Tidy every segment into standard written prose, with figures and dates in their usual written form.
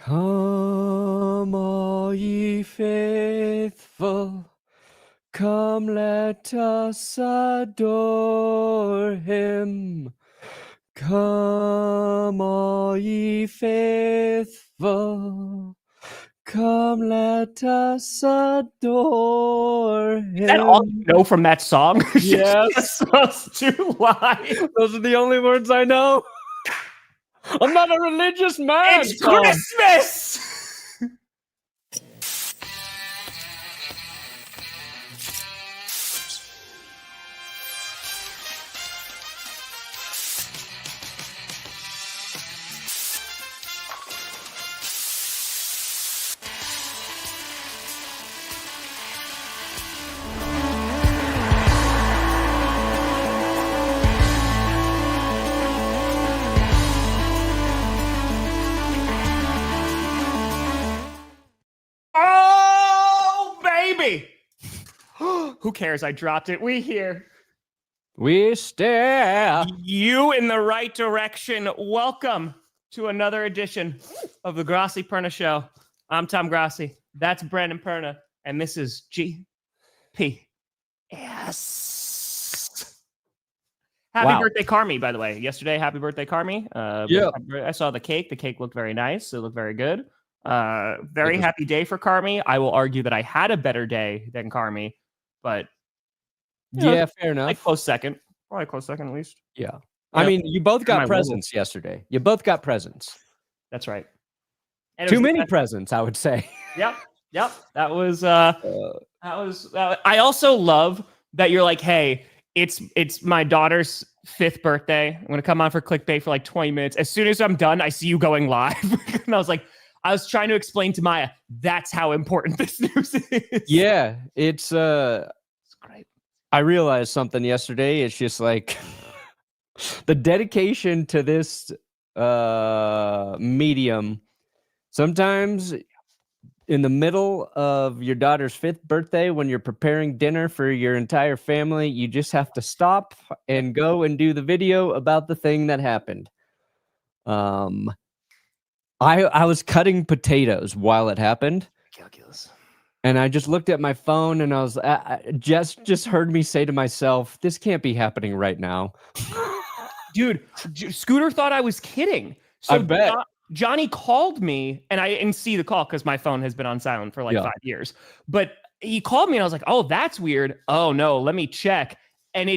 Come, all ye faithful, come, let us adore him. Come, all ye faithful, come, let us adore him. Is that all you know from that song? Yes. Those two lines. Those are the only words I know. I'm not a religious man. It's Christmas! Oh, baby! Who cares? I dropped it. We here. We stare. You in the right direction. Welcome to another edition of the Grossi Perna Show. I'm Tom Grossi. That's Brandon Perna. And this is GPS. Happy birthday, Carmi, by the way. Yesterday, happy birthday, Carmi. Yeah. I saw the cake. The cake looked very nice. It looked very good. Very happy day for Carmi. I will argue that I had a better day than Carmi, but yeah, fair enough. Like close second. Probably close second at least. Yeah. I mean, you both got presents yesterday. You both got presents. That's right. And Too many presents, I would say. Yep. That was I also love that you're like, hey, it's my daughter's 5th birthday. I'm gonna come on for clickbait for like 20 minutes. As soon as I'm done, I see you going live. And I was like, I was trying to explain to Maya, that's how important this news is. Yeah, it's great. I realized something yesterday. It's just like the dedication to this medium. Sometimes in the middle of your daughter's 5th birthday, when you're preparing dinner for your entire family, you just have to stop and go and do the video about the thing that happened. I was cutting potatoes while it happened. Calculus. And I just looked at my phone and I was just heard me say to myself, this can't be happening right now. Dude, Scooter thought I was kidding. So I bet. Johnny called me and I didn't see the call because my phone has been on silent for like 5 years. But he called me and I was like, oh, that's weird. Oh, no, let me check. And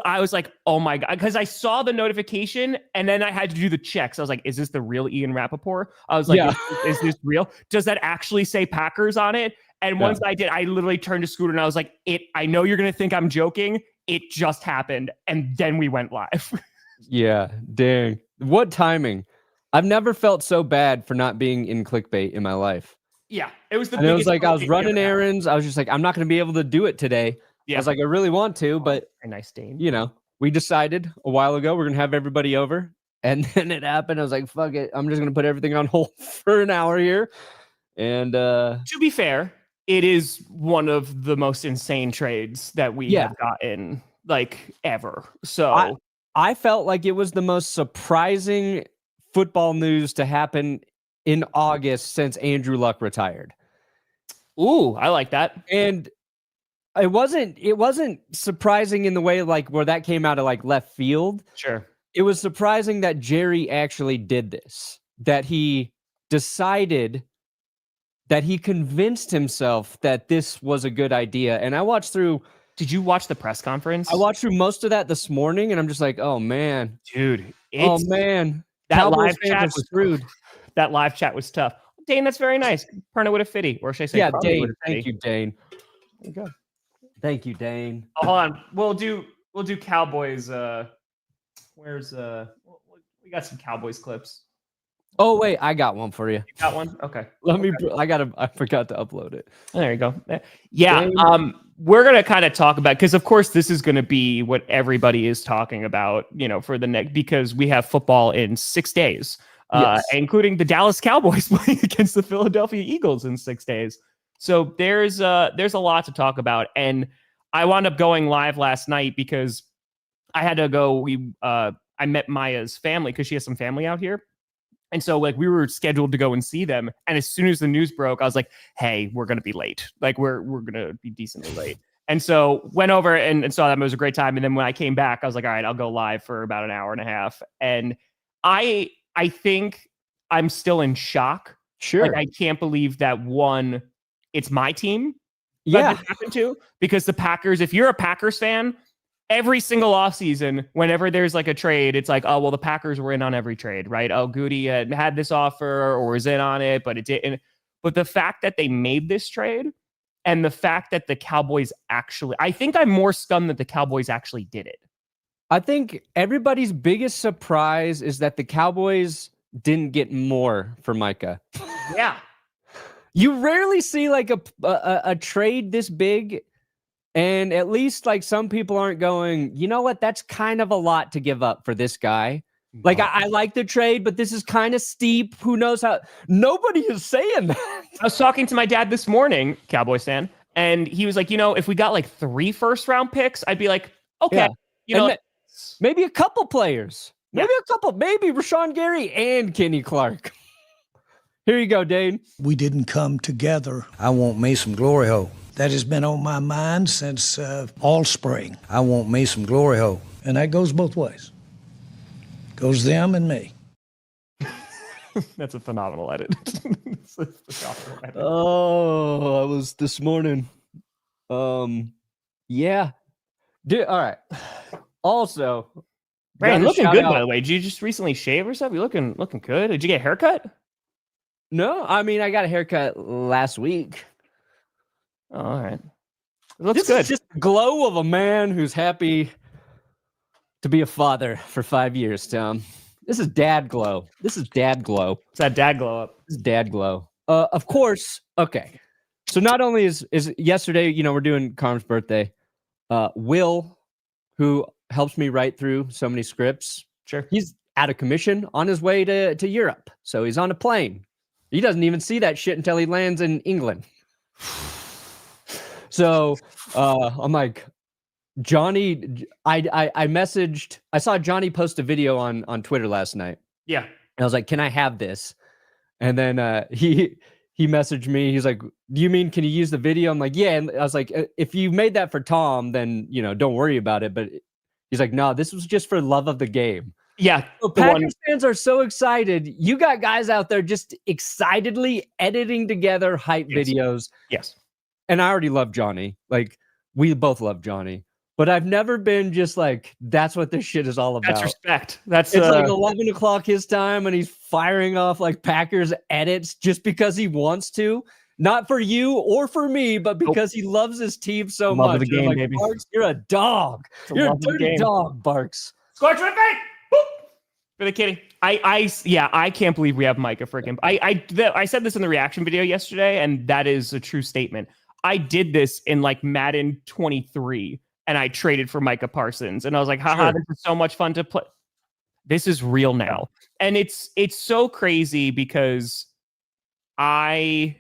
I was like, oh my God, because I saw the notification and then I had to do the checks. I was like, is this the real Ian Rappaport? I was like, is this real? Does that actually say Packers on it? And once I did, I literally turned to Scooter and I was like, I know you're going to think I'm joking. It just happened. And then we went live. Yeah, dang. What timing. I've never felt so bad for not being in clickbait in my life. Yeah, it was it was like I was running errands. I was just like, I'm not going to be able to do it today. Yeah. I was like, I really want to, but a nice Dane. You know, we decided a while ago we're going to have everybody over. And then it happened. I was like, fuck it. I'm just going to put everything on hold for an hour here. And to be fair, it is one of the most insane trades that we have gotten like ever. So I felt like it was the most surprising football news to happen in August since Andrew Luck retired. Ooh, I like that. And it wasn't surprising in the way like where that came out of like left field. Sure. It was surprising that Jerry actually did this, that he decided, that he convinced himself that this was a good idea. And I watched through. Did you watch the press conference? I watched through most of that this morning and I'm just like, oh man, dude. That live chat was rude. That live chat was tough. Dane, that's very nice. Perna with a fitty, or should I say? Yeah, Dane. Thank you, Dane. There you go. Thank you, Dane. Oh, hold on. We'll do Cowboys. Where's we got some Cowboys clips. Oh wait, I got one for you. You got one? Okay. I forgot to upload it. There you go. Yeah. Dane. We're gonna kind of talk about, because of course this is gonna be what everybody is talking about, for the next, because we have football in 6 days. Including the Dallas Cowboys playing against the Philadelphia Eagles in 6 days. So there's a lot to talk about. And I wound up going live last night because I had to go. I met Maya's family because she has some family out here. And so like we were scheduled to go and see them. And as soon as the news broke, I was like, hey, we're going to be late. Like we're going to be decently late. And so went over and saw them. It was a great time. And then when I came back, I was like, all right, I'll go live for about an hour and a half. And I think I'm still in shock. Sure. Like I can't believe that it's my team. Yeah. That happened to, because the Packers, if you're a Packers fan, every single offseason, whenever there's like a trade, it's like, oh, well, the Packers were in on every trade, right? Oh, Goody had this offer or was in on it, but it didn't. But the fact that they made this trade and the fact that the Cowboys I think I'm more stunned that the Cowboys actually did it. I think everybody's biggest surprise is that the Cowboys didn't get more for Micah. Yeah. You rarely see like a trade this big. And at least like some people aren't going, you know what? That's kind of a lot to give up for this guy. Like I like the trade, but this is kind of steep. Who knows how? Nobody is saying that. I was talking to my dad this morning, Cowboys fan, and he was like, if we got like 3 first-round picks, I'd be like, okay, maybe a couple players, maybe Rashawn Gary and Kenny Clark. Here you go, Dane. We didn't come together. I want me some glory hole. That has been on my mind since all spring. I want me some glory hole. And that goes both ways. Goes them and me. That's a phenomenal edit. Oh, I was this morning. Yeah. Dude, all right. Also, Brandon, looking good, by the way. Did you just recently shave or something? You looking good? Did you get a haircut? No, I mean, I got a haircut last week. Oh, all right. It looks good. Is just the glow of a man who's happy to be a father for 5 years, Tom. This is dad glow. It's that dad glow up. This is dad glow. Of course. Okay. So not only is yesterday, we're doing Carm's birthday. Will, who helps me write through so many scripts. Sure. He's out of commission on his way to Europe. So he's on a plane. He doesn't even see that shit until he lands in England. So I'm like, Johnny, I saw Johnny post a video on Twitter last night. Yeah. And I was like, can I have this? And then he messaged me. He's like, do you mean, can you use the video? I'm like, yeah. And I was like, if you made that for Tom, then, don't worry about it. But he's like, no, this was just for love of the game. Yeah. So Packers fans are so excited. You got guys out there just excitedly editing together hype videos. Yes. And I already love Johnny. Like, we both love Johnny. But I've never been just like, that's what this shit is all about. That's respect. It's like 11 o'clock his time, and he's firing off like Packers edits just because he wants to. Not for you or for me, but because he loves his team so much. The game, like, baby. Barks, you're a dog. You're a dirty dog, Barks. Score tripping! For the kitty. I can't believe we have Micah freaking. I said this in the reaction video yesterday, and that is a true statement. I did this in like Madden 23, and I traded for Micah Parsons, and I was like, haha, This is so much fun to play. This is real now. And it's so crazy because you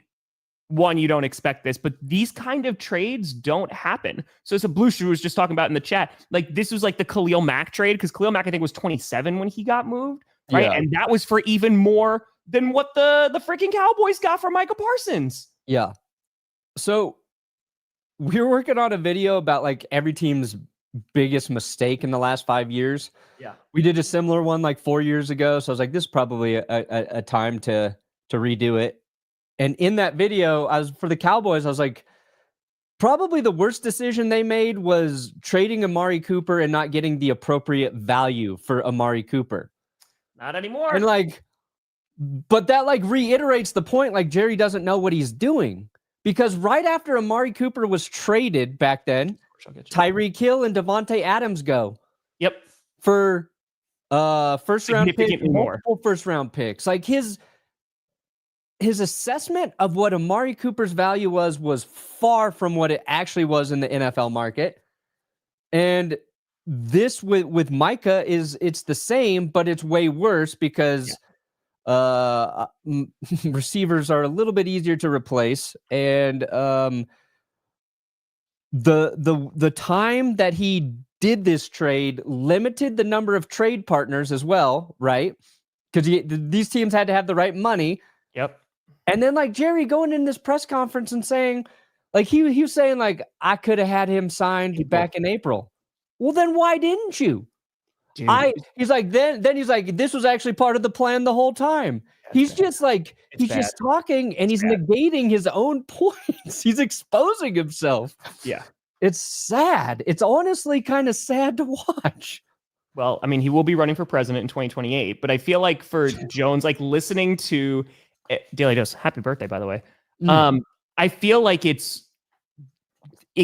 don't expect this, but these kind of trades don't happen. So it's a Blue Shoe was just talking about in the chat. Like this was like the Khalil Mack trade, because Khalil Mack, I think, was 27 when he got moved, right? Yeah. And that was for even more than what the freaking Cowboys got for Micah Parsons. Yeah. So we were working on a video about like every team's biggest mistake in the last 5 years. Yeah. We did a similar one like 4 years ago. So I was like, this is probably a time to redo it. And in that video, for the Cowboys, I was like, probably the worst decision they made was trading Amari Cooper and not getting the appropriate value for Amari Cooper. Not anymore. And like, but that like reiterates the point, like Jerry doesn't know what he's doing. Because right after Amari Cooper was traded back then, Tyreek Hill and Devontae Adams go. Yep. For first round picks, multiple first round picks. Like his assessment of what Amari Cooper's value was far from what it actually was in the NFL market. And this with Micah it's the same, but it's way worse because receivers are a little bit easier to replace, and the time that he did this trade limited the number of trade partners as well, right? because these teams had to have the right money. Yep. And then like Jerry going in this press conference and saying, like he was saying like I could have had him signed back in April. Well, then why didn't you? Dude. He's like then he's like this was actually part of the plan the whole time. He's just like just talking and he's negating his own points. He's exposing himself. Yeah. It's sad. It's honestly kind of sad to watch. Well, I mean, he will be running for president in 2028, but I feel like for Jones, like listening to Daily Dose, happy birthday, by the way. I feel like it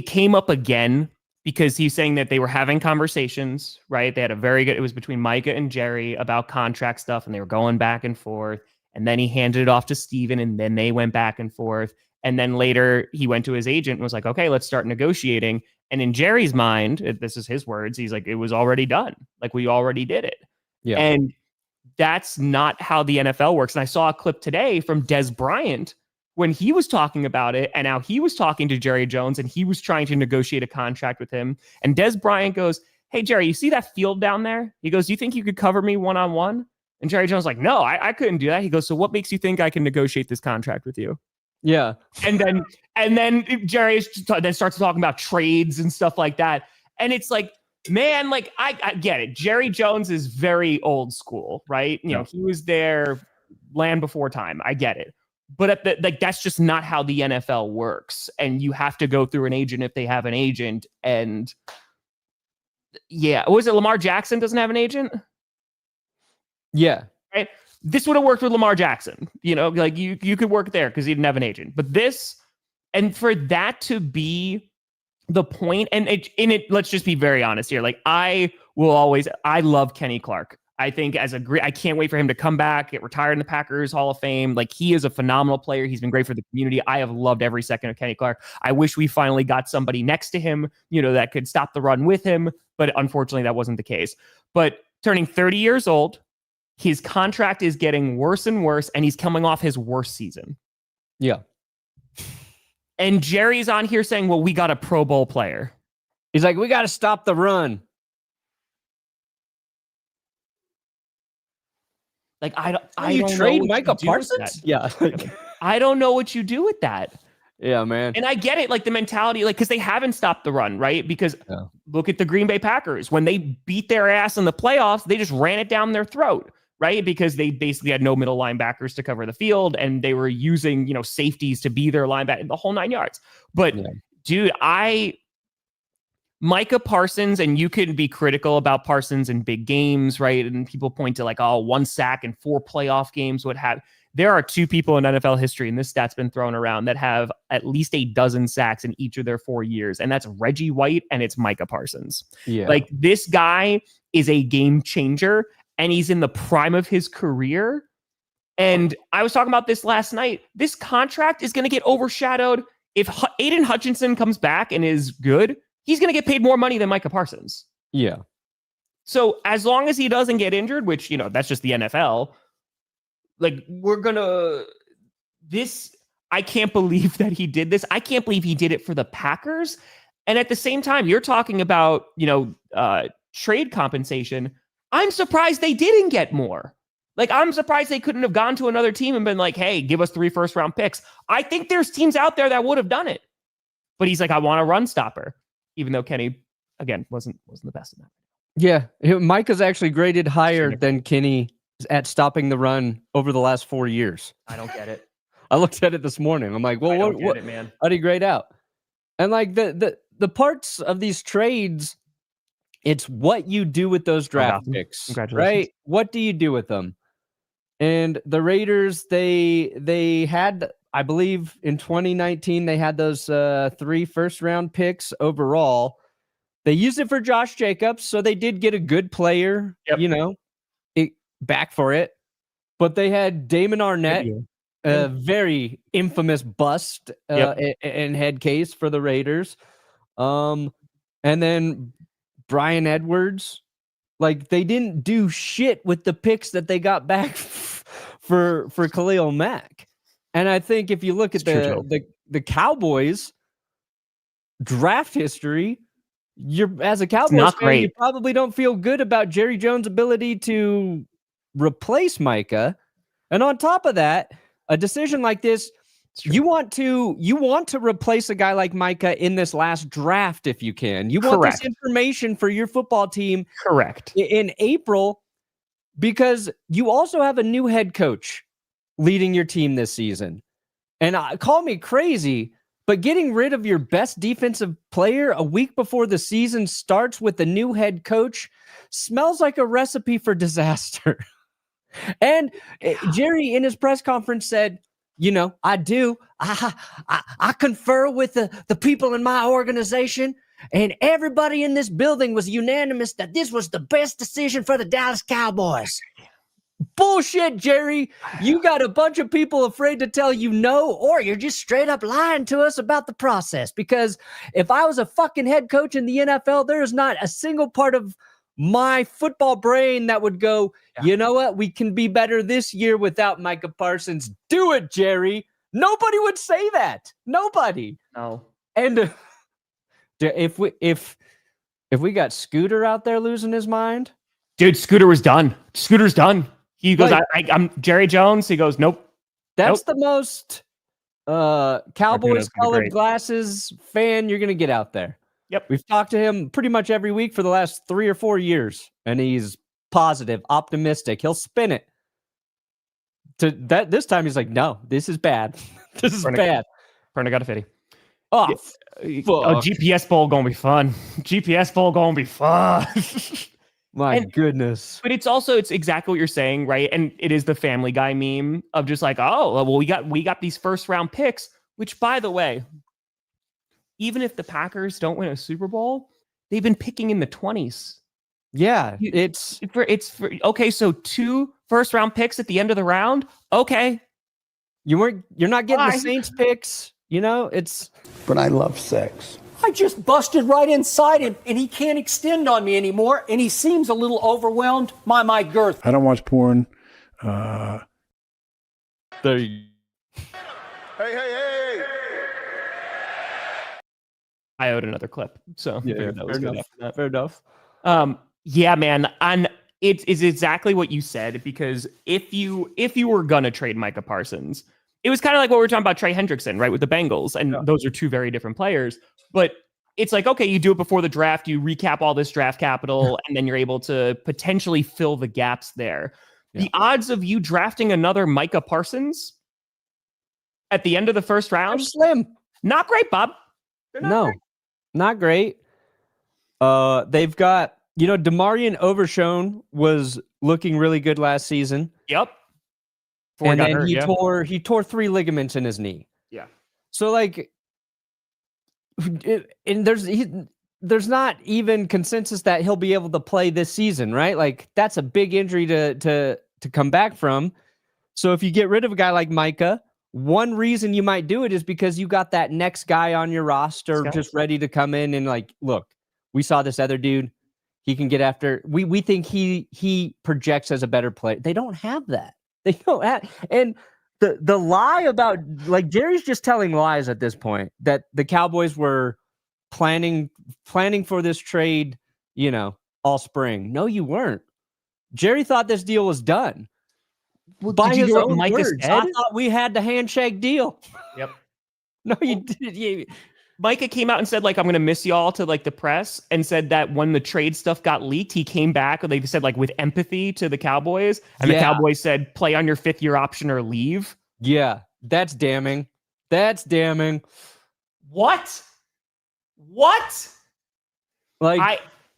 came up again because he's saying that they were having conversations, right? They had it was between Micah and Jerry about contract stuff, and they were going back and forth. And then he handed it off to Steven, and then they went back and forth. And then later he went to his agent and was like, okay, let's start negotiating. And in Jerry's mind, this is his words, he's like, it was already done. Like, we already did it. Yeah. And that's not how the NFL works. And I saw a clip today from Des Bryant when he was talking about it and how he was talking to Jerry Jones and he was trying to negotiate a contract with him. And Des Bryant goes, hey, Jerry, you see that field down there? He goes, do you think you could cover me one-on-one? And Jerry Jones like, no, I couldn't do that. He goes, so what makes you think I can negotiate this contract with you? Yeah. And then Jerry then starts talking about trades and stuff like that. And it's like, man, like I get it. Jerry Jones is very old school, right? You know, he was there land before time. I get it. But that's just not how the NFL works. And you have to go through an agent if they have an agent. And yeah, was it Lamar Jackson doesn't have an agent? Yeah. Right. This would have worked with Lamar Jackson, you know, like you could work there because he didn't have an agent. But this, and for that to be the point, and let's just be very honest here. Like I love Kenny Clark. I think I can't wait for him to come back, get retired in the Packers Hall of Fame. Like he is a phenomenal player. He's been great for the community. I have loved every second of Kenny Clark. I wish we finally got somebody next to him, you know, that could stop the run with him. But unfortunately, that wasn't the case. But turning 30 years old, his contract is getting worse and worse, and he's coming off his worst season. Yeah. And Jerry's on here saying, well, we got a Pro Bowl player. He's like, we got to stop the run. Like, I don't trade Micah Parsons? Yeah. I don't know what you do with that. Yeah, man. And I get it, like the mentality, like, because they haven't stopped the run, right? Because look at the Green Bay Packers. When they beat their ass in the playoffs, they just ran it down their throat. Right, because they basically had no middle linebackers to cover the field, and they were using, you know, safeties to be their linebacker, the whole 9 yards. But dude, Micah Parsons, and you can be critical about Parsons in big games, right? And people point to like, oh, 1 sack in 4 playoff games, what have. There are 2 people in NFL history, and this stat's been thrown around, that have at least a dozen sacks in each of their 4 years, and that's Reggie White and it's Micah Parsons. Yeah, like this guy is a game changer. And he's in the prime of his career. And I was talking about this last night. This contract is going to get overshadowed. If Aiden Hutchinson comes back and is good, he's going to get paid more money than Micah Parsons. Yeah. So as long as he doesn't get injured, which, you know, that's just the NFL, like I can't believe that he did this. I can't believe he did it for the Packers. And at the same time, you're talking about, you know, trade compensation. I'm surprised they didn't get more. Like, I'm surprised they couldn't have gone to another team and been like, hey, give us 3 first-round picks. I think there's teams out there that would have done it. But he's like, I want a run stopper, even though Kenny, again, wasn't the best in that. Yeah, Micah's actually graded higher than Kenny at stopping the run over the last 4 years. I don't get it. I looked at it this morning. I'm like, well, what, man. How do you grade out? And like the parts of these trades, it's what you do with those draft picks, right? What do you do with them? And the Raiders, they had, I believe in 2019, they had those 3 first-round picks overall. They used it for Josh Jacobs, so they did get a good player, you know, back for it. But they had Damon Arnett, a very infamous bust and head case for the Raiders. And then Brian Edwards, like they didn't do shit with the picks that they got back for Khalil Mack. And I think if you look at the Cowboys draft history, you're as a Cowboys fan, you probably don't feel good about Jerry Jones' ability to replace Micah. And on top of that, a decision like this, you want to replace a guy like Micah in this last draft if you can. You want this information for your football team in April, because you also have a new head coach leading your team this season. And call me crazy, but getting rid of your best defensive player a week before the season starts with the new head coach smells like a recipe for disaster. And Jerry in his press conference said, I confer with the people in my organization, and everybody in this building was unanimous that this was the best decision for the Dallas Cowboys. Bullshit, Jerry. You got a bunch of people afraid to tell you no, or you're just straight up lying to us about the process. Because if I was a fucking head coach in the NFL, there is not a single part of my football brain that would go, you know what? We can be better this year without Micah Parsons. Do it, Jerry. Nobody would say that. Nobody. No. And if we got Scooter out there losing his mind, dude, Scooter was done. Scooter's done. He goes, I'm Jerry Jones. He goes, nope. That's the most Cowboys colored glasses fan you're going to get out there. Yep. We've talked to him pretty much every week for the last 3 or 4 years, and he's positive, optimistic. He'll spin it. To that this time he's like, no, this is bad. This is bad. Perna got a 50. Oh, GPS bowl gonna be fun. GPS bowl gonna be fun. My goodness. But it's exactly what you're saying, right? And it is the Family Guy meme of just like, oh, well, we got these first round picks, which, by the way, even if the Packers don't win a Super Bowl, they've been picking in the 20s. Yeah, it's okay. So 2 first round picks at the end of the round. Okay, you're not getting the Saints picks. But I love sex. I just busted right inside him, and he can't extend on me anymore, and he seems a little overwhelmed by my girth. I don't watch porn. There you go. Hey. I owed another clip, so yeah, that was fair enough. Yeah, man, it's exactly what you said, because if you were gonna trade Micah Parsons, it was kind of like what we were talking about Trey Hendrickson, right, with the Bengals, and those are 2 very different players. But it's like, okay, you do it before the draft, you recap all this draft capital, and then you're able to potentially fill the gaps there. Yeah. The odds of you drafting another Micah Parsons at the end of the first round, they're slim. Not great, Bob. Not great. They've got, DeMarion Overshone was looking really good last season. Yep. And then he tore 3 ligaments in his knee. Yeah. So and there's not even consensus that he'll be able to play this season, right? Like, that's a big injury to come back from. So if you get rid of a guy like Micah, one reason you might do it is because you got that next guy on your roster just ready to come in and look, we saw this other dude. He can get after. We think he projects as a better player. They don't have that. They don't have. And the lie about, Jerry's just telling lies at this point, that the Cowboys were planning for this trade, all spring. No, you weren't. Jerry thought this deal was done. Well, by his own Micah words, said? I thought we had the handshake deal. Yep. No, you didn't. Micah came out and said, I'm going to miss y'all to the press, and said that when the trade stuff got leaked, he came back, they said with empathy to the Cowboys, and the Cowboys said, play on your 5th-year option or leave. Yeah, that's damning. What?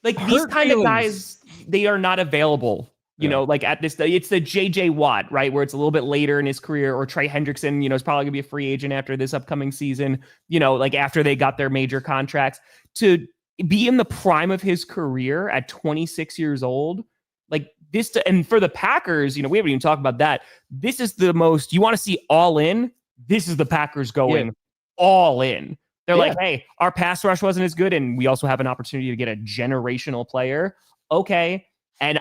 These kind of guys, they are not available. At this, it's the JJ Watt, right? Where it's a little bit later in his career, or Trey Hendrickson, is probably gonna be a free agent after this upcoming season, after they got their major contracts. To be in the prime of his career at 26 years old, this, and for the Packers, we haven't even talked about that. This is the most, you want to see all in. This is the Packers going all in. They're like, hey, our pass rush wasn't as good, and we also have an opportunity to get a generational player. Okay. And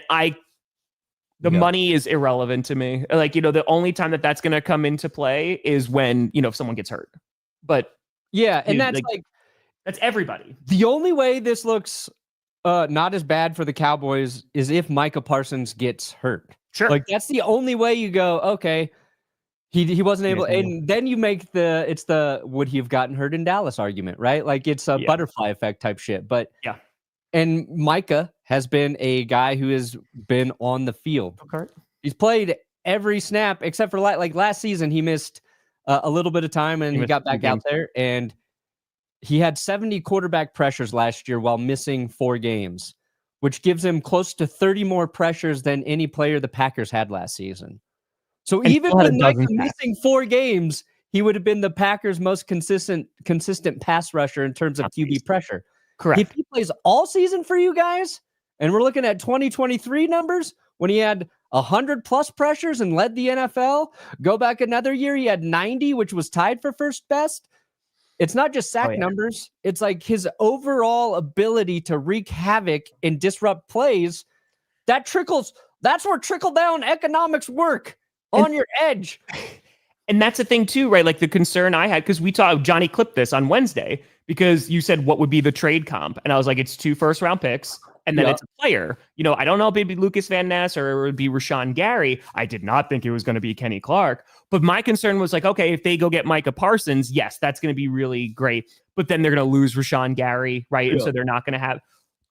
the money is irrelevant to me. The only time that's going to come into play is when, if someone gets hurt. But and that's that's everybody. The only way this looks not as bad for the Cowboys is if Micah Parsons gets hurt. Sure. Like that's the only way you go, okay, he wasn't able, and then you make it's the would he have gotten hurt in Dallas argument, right? Like it's a butterfly effect type shit. But and Micah has been a guy who has been on the field. Okay. He's played every snap except for like last season. He missed a little bit of time and he got back out there, and he had 70 quarterback pressures last year while missing 4 games, which gives him close to 30 more pressures than any player the Packers had last season. So even with Micah missing 4 games, he would have been the Packers' most consistent pass rusher in terms of QB pressure. Correct. If he plays all season for you guys, and we're looking at 2023 numbers when he had 100+ pressures and led the NFL, go back another year, he had 90, which was tied for first best. It's not just sack numbers. It's like his overall ability to wreak havoc and disrupt plays. That's where trickle-down economics work. On your edge. And that's the thing too, right? Like the concern I had, because we saw Johnny clip this on Wednesday, because you said what would be the trade comp, and I was like, it's 2 first-round picks, and then it's a player. I don't know if it'd be Lucas Van Ness or it would be Rashawn Gary. I did not think it was going to be Kenny Clark, but my concern was like, okay, if they go get Micah Parsons, yes, that's going to be really great, but then they're going to lose Rashawn Gary, right? And so they're not going to have,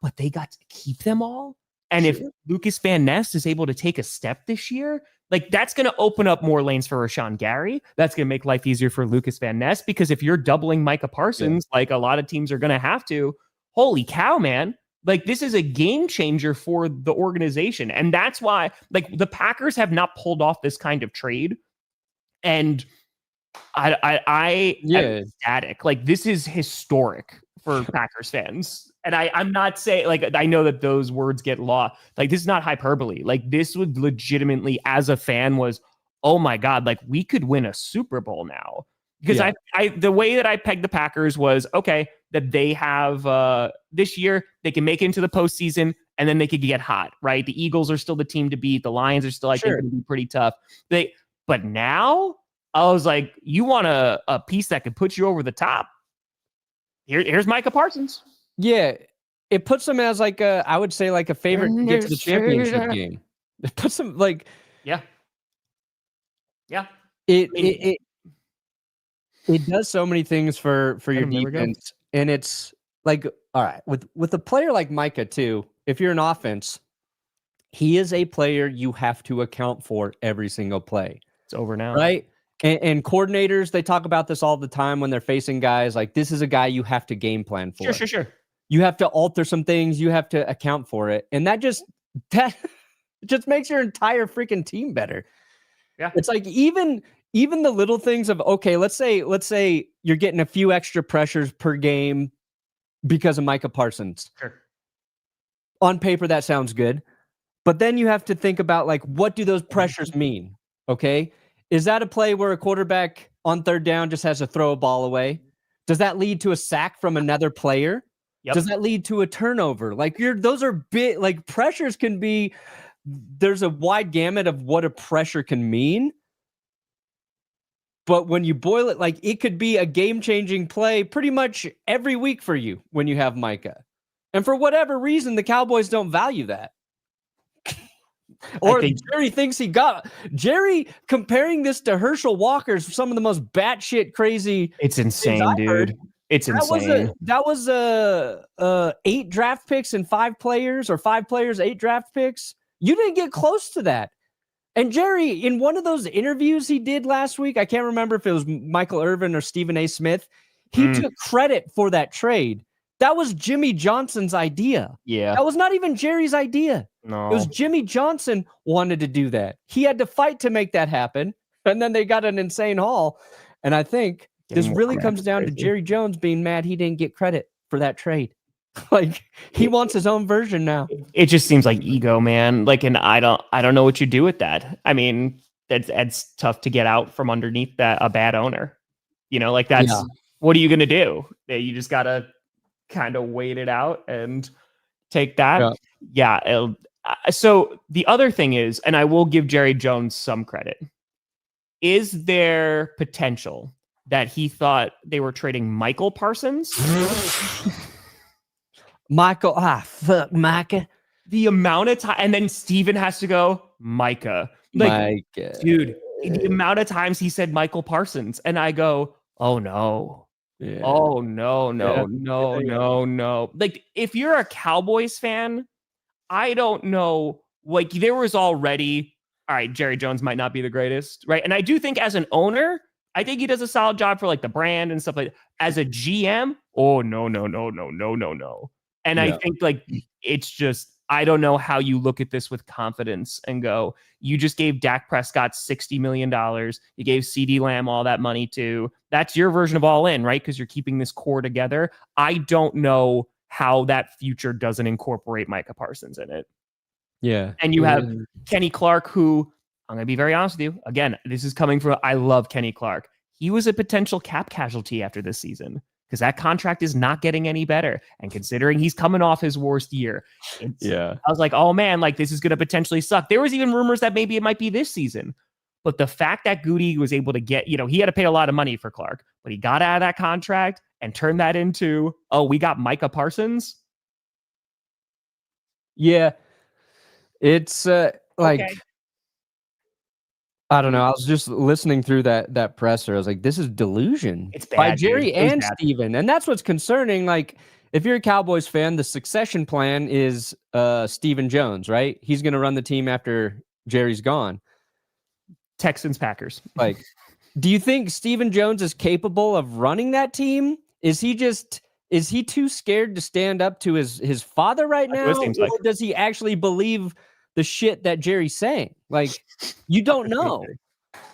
but they got to keep them all. And if Lucas Van Ness is able to take a step this year, like that's going to open up more lanes for Rashawn Gary. That's going to make life easier for Lucas Van Ness, because if you're doubling Micah Parsons, like a lot of teams are going to have to, holy cow, man. Like this is a game changer for the organization. And that's why like the Packers have not pulled off this kind of trade. And I am ecstatic. Like this is historic for Packers fans. And I'm not saying, like, I know that those words get lost. Like, this is not hyperbole. Like, this would legitimately, as a fan, was, oh my God, like, we could win a Super Bowl now. Because I the way that I pegged the Packers was, okay, that they have this year, they can make it into the postseason, and then they could get hot, right? The Eagles are still the team to beat. The Lions are still, I think, going to be pretty tough. But now, I was like, you want a piece that could put you over the top? Here's Micah Parsons. Yeah, it puts them as like I would say like a favorite to get to the championship game. It puts them like It does so many things for your defense, and it's like, all right, with a player like Micah too. If you're an offense, he is a player you have to account for every single play. It's over now, right? And coordinators, they talk about this all the time when they're facing guys. Like, this is a guy you have to game plan for. Sure. You have to alter some things. You have to account for it. And that just makes your entire freaking team better. Yeah. It's like even the little things of, okay, let's say you're getting a few extra pressures per game because of Micah Parsons. Sure. On paper, that sounds good. But then you have to think about, like, what do those pressures mean? Okay. Is that a play where a quarterback on third down just has to throw a ball away? Does that lead to a sack from another player? Yep. Does that lead to a turnover? Like, those are big, like, pressures can be, there's a wide gamut of what a pressure can mean. But when you boil it, like, it could be a game-changing play pretty much every week for you when you have Micah. And for whatever reason, the Cowboys don't value that. Or Jerry thinks he got Jerry comparing this to Herschel Walker's some of the most batshit crazy. It's insane, dude. It's insane. That was 8 draft picks and 5 players, or 5 players, 8 draft picks. You didn't get close to that. And Jerry, in one of those interviews he did last week, I can't remember if it was Michael Irvin or Stephen A. Smith, he took credit for that trade. That was Jimmy Johnson's idea. Yeah. That was not even Jerry's idea. No. It was Jimmy Johnson wanted to do that. He had to fight to make that happen. And then they got an insane haul. And I think this really comes down to Jerry Jones being mad he didn't get credit for that trade. Like, he wants his own version now. It just seems like ego, man. Like, and I don't know what you do with that. I mean, that's tough to get out from underneath a bad owner. You know, like that's what are you going to do? You just got to kind of wait it out and take that. Yeah. So the other thing is, and I will give Jerry Jones some credit, is there potential that he thought they were trading Michael Parsons? Fuck Micah. The amount of time, and then Steven has to go, Micah. Dude, the amount of times he said Michael Parsons, and I go, oh no. Yeah. Oh no. Like, if you're a Cowboys fan, I don't know. Like, there was already, all right, Jerry Jones might not be the greatest, right? And I do think as an owner, I think he does a solid job for like the brand and stuff like that. As a GM, oh no. And I think like it's just, I don't know how you look at this with confidence and go, you just gave Dak Prescott $60 million. You gave CeeDee Lamb all that money too. That's your version of all in, right? Because you're keeping this core together. I don't know how that future doesn't incorporate Micah Parsons in it. Yeah. And you have Kenny Clark, who, I'm going to be very honest with you. Again, this is coming from, I love Kenny Clark. He was a potential cap casualty after this season because that contract is not getting any better. And considering he's coming off his worst year, I was like, oh man, like this is going to potentially suck. There was even rumors that maybe it might be this season. But the fact that Goody was able to get, he had to pay a lot of money for Clark, but he got out of that contract and turned that into, oh, we got Micah Parsons. Yeah. It's Okay. I don't know. I was just listening through that presser. I was like, this is delusion. It's bad, by Jerry dude. It was and bad. Steven. And that's what's concerning. Like, if you're a Cowboys fan, the succession plan is Stephen Jones, right? He's going to run the team after Jerry's gone. Texans, Packers. Like, do you think Stephen Jones is capable of running that team? Is he too scared to stand up to his father right now? Or does he actually believe the shit that Jerry's saying? Like, you don't know.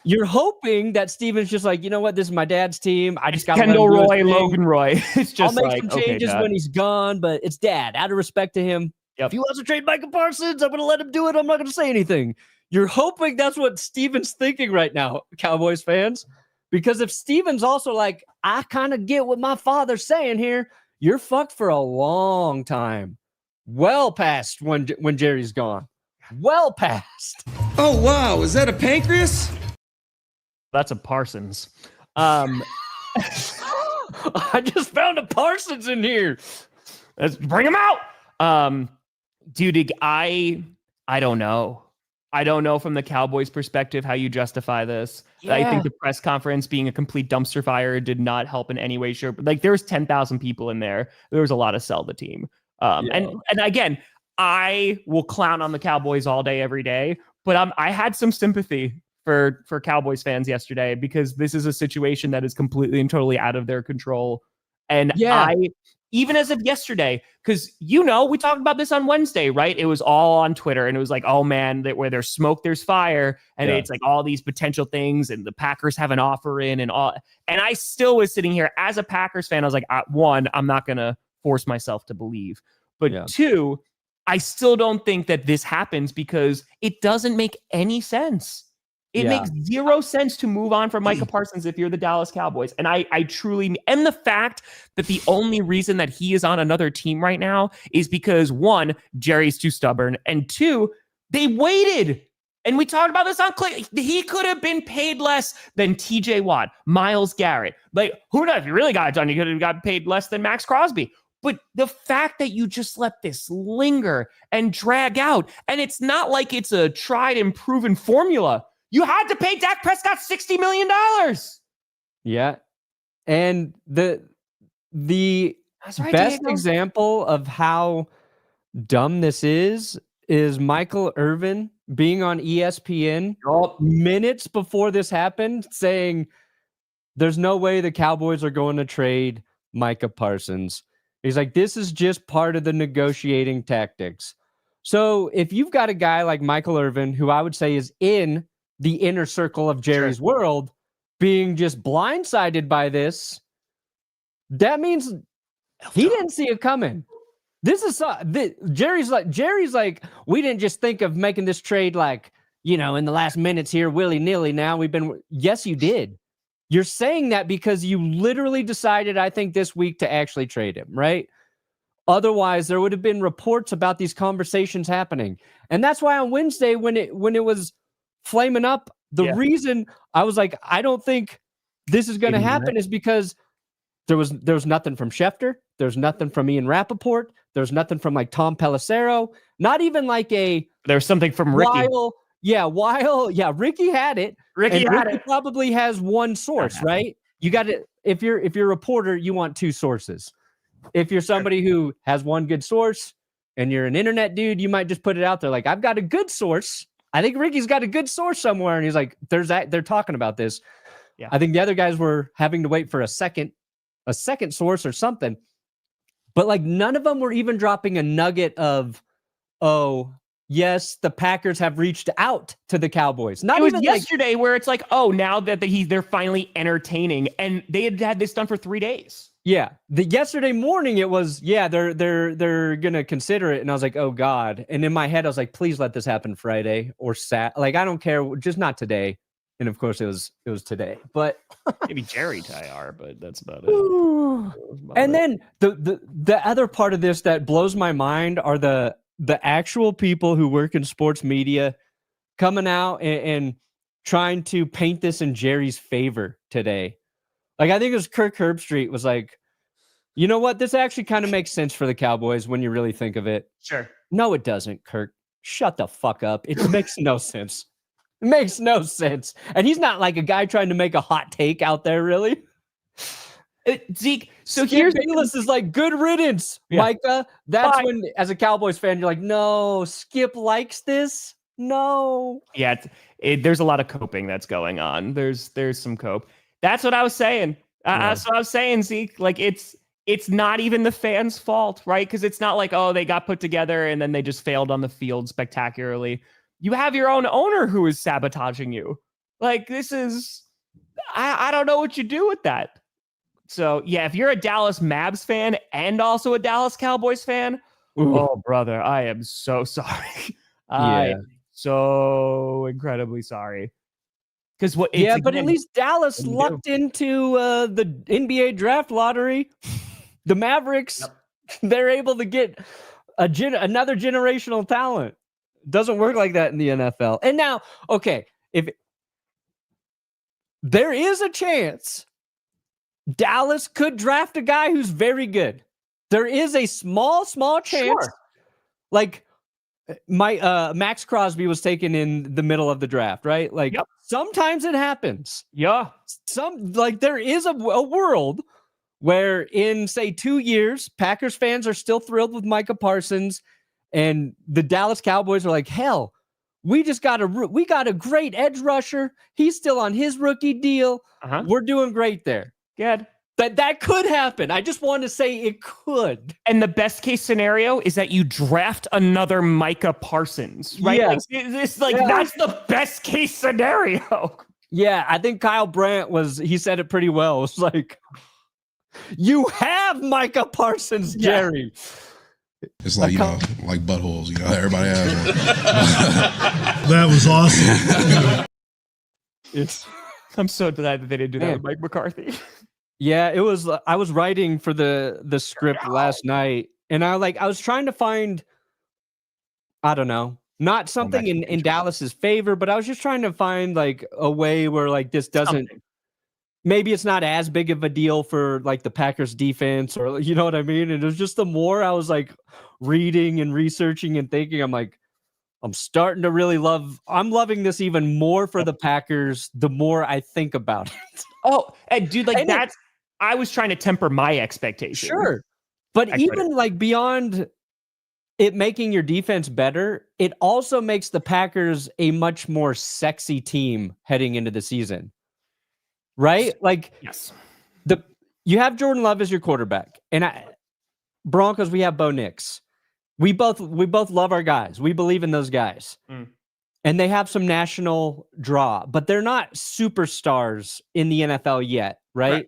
You're hoping that Steven's just like, you know what, this is my dad's team. I just got Kendall Roy, Logan Roy. It's just I'll make some changes when he's gone, but it's dad. Out of respect to him. Yep. If he wants to trade Micah Parsons, I'm going to let him do it. I'm not going to say anything. You're hoping that's what Steven's thinking right now, Cowboys fans. Because if Steven's also like, I kind of get what my father's saying here, you're fucked for a long time. Well past when Jerry's gone. Well past. Oh, wow. Is that a pancreas? That's a Parsons. I just found a Parsons in here. Let's bring him out. Dude, I don't know. I don't know from the Cowboys' perspective how you justify this. Yeah. I think the press conference being a complete dumpster fire did not help in any way. Sure, like there was 10,000 people in there. There was a lot of sell the team. And again, I will clown on the Cowboys all day, every day. But I had some sympathy for Cowboys fans yesterday because this is a situation that is completely and totally out of their control. And even as of yesterday, because, we talked about this on Wednesday, right? It was all on Twitter and it was like, oh man, where there's smoke, there's fire. And it's like all these potential things and the Packers have an offer in and all. And I still was sitting here as a Packers fan. I was like, one, I'm not going to force myself to believe. But two, I still don't think that this happens because it doesn't make any sense. It makes zero sense to move on from Micah Parsons if you're the Dallas Cowboys. And I truly, and the fact that the only reason that he is on another team right now is because one, Jerry's too stubborn. And two, they waited. And we talked about this on Clay. He could have been paid less than TJ Watt, Myles Garrett. Like, who knows? If you really got it done, you could have got paid less than Max Crosby. But the fact that you just let this linger and drag out, and it's not like it's a tried and proven formula. You had to pay Dak Prescott $60 million. Yeah. And the best example of how dumb this is Michael Irvin being on ESPN minutes before this happened saying there's no way the Cowboys are going to trade Micah Parsons. He's like, this is just part of the negotiating tactics. So if you've got a guy like Michael Irvin, who I would say is in the inner circle of Jerry's world, being just blindsided by this, that means he didn't see it coming. This is Jerry's like, we didn't just think of making this trade like, in the last minutes here, willy-nilly. Now yes, you did. You're saying that because you literally decided, I think, this week to actually trade him, right? Otherwise, there would have been reports about these conversations happening. And that's why on Wednesday, when it was flaming up, the reason I was like, I don't think this is going to happen is because there was nothing from Schefter. There's nothing from Ian Rappaport. There's nothing from like Tom Pelissero. Not even like there's something from Ricky. Ricky had it. Ricky probably has one source, right? You got to, if you're a reporter, you want two sources. If you're somebody who has one good source and you're an internet dude, you might just put it out there. Like, I've got a good source. I think Ricky's got a good source somewhere. And he's like, they're talking about this. Yeah. I think the other guys were having to wait for a second source or something. But like, none of them were even dropping a nugget of, oh, yes, the Packers have reached out to the Cowboys. Not it was even yesterday where it's like, oh, now that they're finally entertaining, and they had this done for 3 days. Yeah, the yesterday morning it was, they're gonna consider it, and I was like, oh God. And in my head I was like, please let this happen Friday or like, I don't care, just not today. And of course it was today, but maybe Jerry Tyar, but that's about it. And then the other part of this that blows my mind are the actual people who work in sports media coming out and trying to paint this in Jerry's favor today. Like, I think it was Kirk Herbstreit was like, you know what? This actually kind of makes sense for the Cowboys when you really think of it. Sure. No, it doesn't, Kirk. Shut the fuck up. It makes no sense. It makes no sense. And he's not like a guy trying to make a hot take out there, really. Zeke, so Skip Bayless is like, good riddance, Micah. That's when, as a Cowboys fan, you're like, no, Skip likes this. No. Yeah, there's a lot of coping that's going on. There's some cope. That's what I was saying. That's what I was saying, Zeke. Like, it's not even the fans' fault, right? Because it's not like, oh, they got put together and then they just failed on the field spectacularly. You have your own owner who is sabotaging you. Like, this is, I don't know what you do with that. So, yeah, if you're a Dallas Mavs fan and also a Dallas Cowboys fan, oh, brother, I am so sorry. I am so incredibly sorry. Because but at least Dallas lucked into the NBA draft lottery. The Mavericks, they're able to get another generational talent. Doesn't work like that in the NFL. And now, okay, if there is a chance Dallas could draft a guy who's very good. There is a small chance. Sure. Like, Max Crosby was taken in the middle of the draft, right? Like, sometimes it happens. Yeah. There is a world where in, say, 2 years, Packers fans are still thrilled with Micah Parsons, and the Dallas Cowboys are like, hell, we got a great edge rusher. He's still on his rookie deal. We're doing great there. Good. That could happen. I just want to say it could. And the best case scenario is that you draft another Micah Parsons, right? Yes. That's the best case scenario. Yeah, I think Kyle Brandt he said it pretty well. It's like, you have Micah Parsons, Jerry. It's like, like buttholes, everybody has one. That was awesome. I'm so glad that they didn't do that with Mike McCarthy. Yeah, it was. I was writing for the script last night, and I was trying to find, I don't know, not something in Dallas's favor, but I was just trying to find like a way where like this doesn't. Maybe it's not as big of a deal for like the Packers defense, or you know what I mean. And it was just the more I was like reading and researching and thinking, I'm like, I'm starting to really I'm loving this even more for the Packers the more I think about it. Oh, and dude, I was trying to temper my expectations. Sure. But even like beyond it making your defense better, it also makes the Packers a much more sexy team heading into the season. Right? Like, yes. You have Jordan Love as your quarterback. And Broncos, we have Bo Nix. We both love our guys. We believe in those guys. And they have some national draw, but they're not superstars in the NFL yet, right?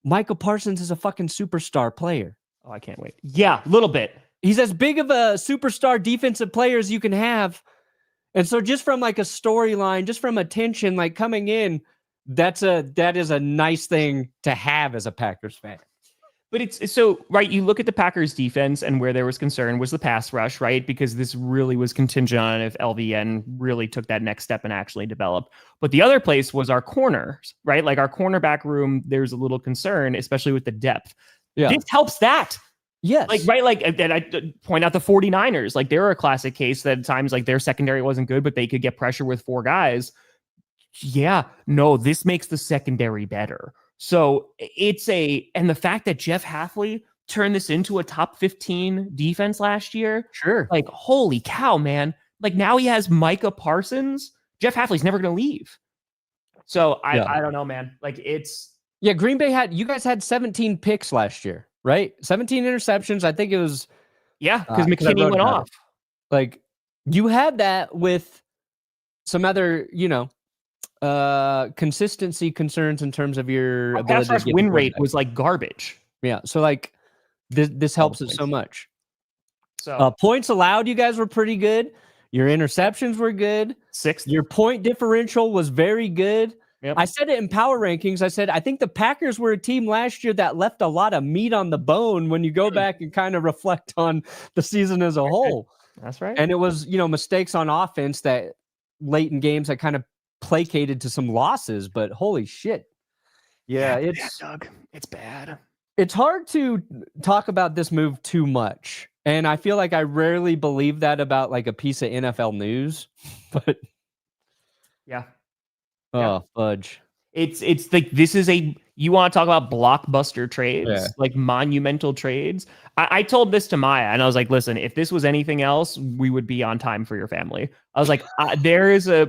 Michael Parsons is a fucking superstar player. Oh, I can't wait. Yeah, a little bit. He's as big of a superstar defensive player as you can have. And so just from like a storyline, just from attention, like coming in, that is a nice thing to have as a Packers fan. But it's so, right, you look at the Packers defense and where there was concern was the pass rush, right? Because this really was contingent on if LVN really took that next step and actually developed. But the other place was our corners, right? Like our cornerback room, there's a little concern, especially with the depth. Yeah. This helps that. Yes. Like, right. Like, and I point out the 49ers, like they were a classic case that at times like their secondary wasn't good, but they could get pressure with 4 guys. Yeah, no, this makes the secondary better. So and the fact that Jeff Hafley turned this into a top 15 defense last year. Sure. Like, holy cow, man. Like now he has Micah Parsons. Jeff Hafley's never going to leave. So I don't know, man. Like Green Bay you guys had 17 picks last year, right? 17 interceptions. I think it was. Yeah, because McKinney went off. Like you had that with some other, consistency concerns in terms of your ability pass rush win rate was like garbage. Yeah. So like this helps it so much. So points allowed, you guys were pretty good. Your interceptions were good. 6th. Your point differential was very good. Yep. I said it in power rankings. I said, I think the Packers were a team last year that left a lot of meat on the bone when you go back and kind of reflect on the season as a whole. That's right. And it was, mistakes on offense that late in games that kind of placated to some losses, but holy shit. Yeah, it's bad, Doug. It's bad. It's hard to talk about this move too much. And I feel like I rarely believe that about like a piece of NFL news, but yeah. Oh, fudge. It's like you want to talk about blockbuster trades, like monumental trades. I told this to Maya and I was like, listen, if this was anything else, we would be on time for your family. I was like, there is a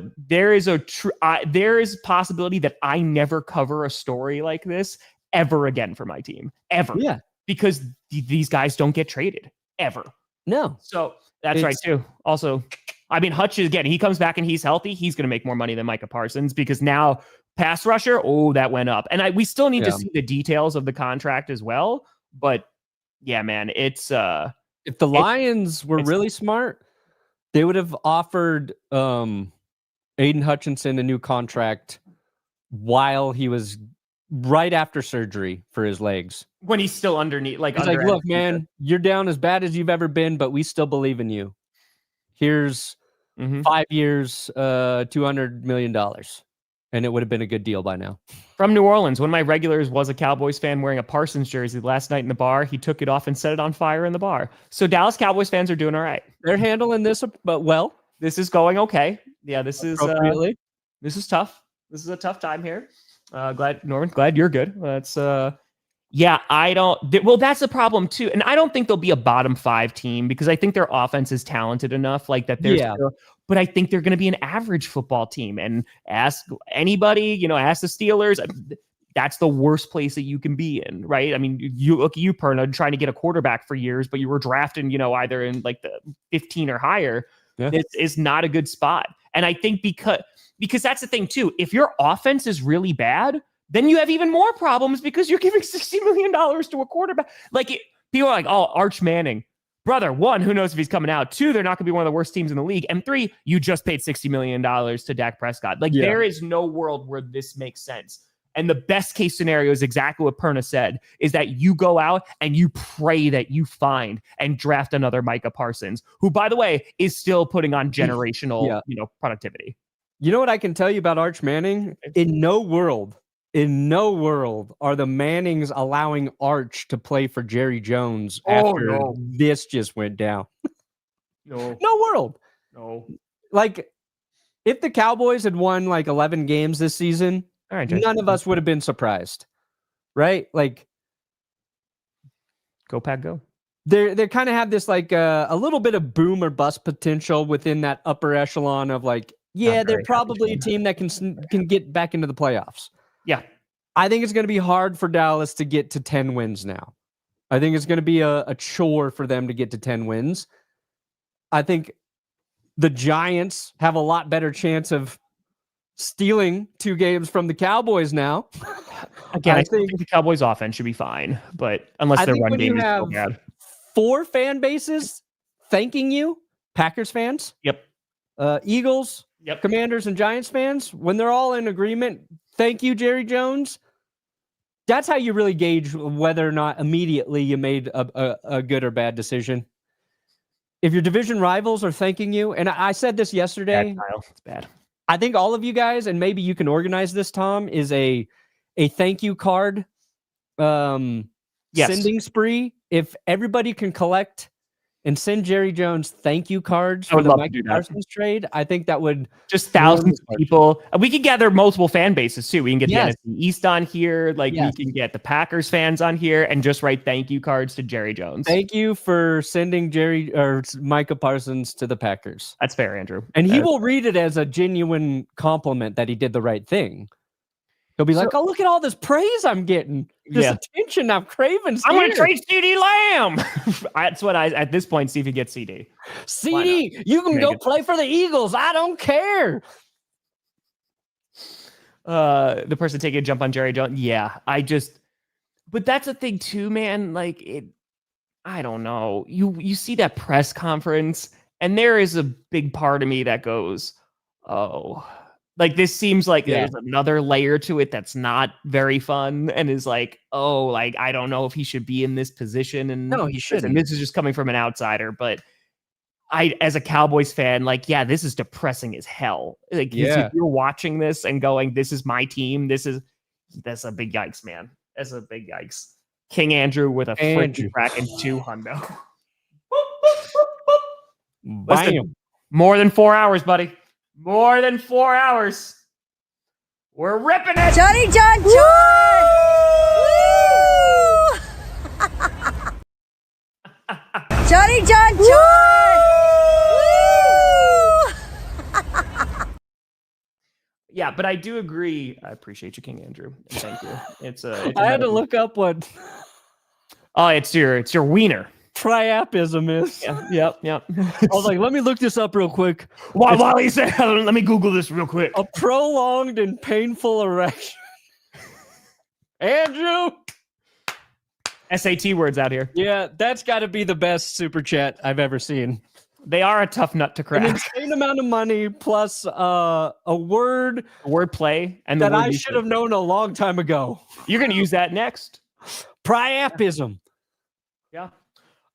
possibility that I never cover a story like this ever again for my team, ever. Yeah. Because these guys don't get traded ever. No. So that's right too. Also, I mean, Hutch again, he comes back and he's healthy. He's going to make more money than Micah Parsons because now pass rusher, that went up. And we still need to see the details of the contract as well. But yeah, man, it's if the Lions were really smart, they would have offered Aiden Hutchinson a new contract while he was right after surgery for his legs. When he's still underneath, like he's like, look, man, you're down as bad as you've ever been, but we still believe in you. Here's 5 years, $200 million. And it would have been a good deal by now. From New Orleans, one of my regulars was a Cowboys fan wearing a Parsons jersey last night in the bar. He took it off and set it on fire in the bar. So Dallas Cowboys fans are doing all right. They're handling this, but well. This is going okay. Yeah, this is tough. This is a tough time here. Glad you're good. That's that's the problem too. And I don't think they'll be a bottom 5 team because I think their offense is talented enough like that. But I think they're going to be an average football team. And ask anybody, ask the Steelers. That's the worst place that you can be in, right? I mean, you look at you, Perna, trying to get a quarterback for years, but you were drafting, either in like the 15 or higher. Yeah. It's not a good spot. And I think because that's the thing too. If your offense is really bad, then you have even more problems because you're giving $60 million to a quarterback. People are like, oh, Arch Manning. Brother, 1, who knows if he's coming out? 2, they're not going to be one of the worst teams in the league. And 3, you just paid $60 million to Dak Prescott. There is no world where this makes sense. And the best case scenario is exactly what Perna said, is that you go out and you pray that you find and draft another Micah Parsons, who, by the way, is still putting on generational, productivity. You know what I can tell you about Arch Manning? In no world are the Mannings allowing Arch to play for Jerry Jones after this just went down. No world. No. If the Cowboys had won 11 games this season, none of us would have been surprised, right? Go Pack, go. They kind of have this a little bit of boom or bust potential within that upper echelon of they're probably a team that can get back into the playoffs. Yeah. I think it's going to be hard for Dallas to get to 10 wins now. I think it's going to be a chore for them to get to 10 wins. I think the Giants have a lot better chance of stealing 2 games from the Cowboys now. Again, I think the Cowboys offense should be fine, but unless their run game is so bad. 4 fan bases thanking you, Packers fans. Yep. Eagles, Commanders, and Giants fans, when they're all in agreement, thank you, Jerry Jones. That's how you really gauge whether or not immediately you made a good or bad decision. If your division rivals are thanking you, and I said this yesterday, it's bad. I think all of you guys, and maybe you can organize this, Tom, is a thank you card sending spree if everybody can collect and send Jerry Jones thank you cards for the Micah Parsons trade, I think that would just thousands of people. We could gather multiple fan bases too. We can get the NFC East on here. Like we can get the Packers fans on here and just write thank you cards to Jerry Jones. Thank you for sending Micah Parsons to the Packers. That's fair, Andrew. And he will read it as a genuine compliment that he did the right thing. He'll be like, oh, look at all this praise I'm getting. This attention I'm craving. I'm going to trade CD Lamb. That's what at this point, see if he gets CD. CD, you can go play for the Eagles. I don't care. The person taking a jump on Jerry Jones. Yeah, but that's the thing too, man. Like I don't know. You see that press conference and there is a big part of me that goes, oh, like this seems like there's another layer to it that's not very fun and is like, oh, like I don't know if he should be in this position. And no, he shouldn't. And this is just coming from an outsider, but as a Cowboys fan, like, yeah, this is depressing as hell. Like if you're watching this and going, this is my team. That's a big yikes, man. That's a big yikes. King Andrew with a freaking Kraken 2 hundo. Listen, more than 4 hours, buddy. More than 4 hours. We're ripping it. Johnny John Woo! Johnny John Woo! Yeah, but I do agree. I appreciate you, King Andrew. And thank you. It's I had to look up what. Oh, it's your wiener. Priapism is. Yep. I was like, let me look this up real quick. While he's there, let me Google this real quick. A prolonged and painful erection. Andrew! SAT words out here. Yeah, that's got to be the best super chat I've ever seen. They are a tough nut to crack. An insane amount of money plus a word play and that I should have known a long time ago. You're going to use that next. Priapism. Yeah.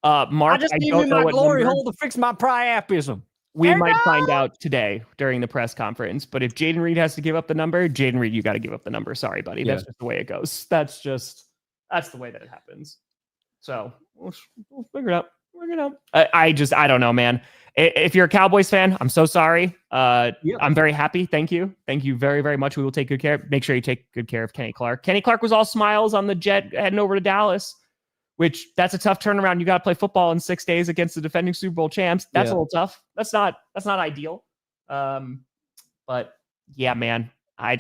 Mark, I just need me my glory hole to fix my priapism. We might find out today during the press conference. But if Jaden Reed has to give up the number, Jaden Reed, you got to give up the number. Sorry, buddy. That's just the way it goes. That's the way that it happens. So we'll figure it out. I don't know, man. If you're a Cowboys fan, I'm so sorry. I'm very happy. Thank you. Thank you very, very much. We will take good care. Make sure you take good care of Kenny Clark. Kenny Clark was all smiles on the jet heading over to Dallas, which that's a tough turnaround. You got to play football in 6 days against the defending Super Bowl champs. That's a little tough. That's not ideal. But yeah, man, I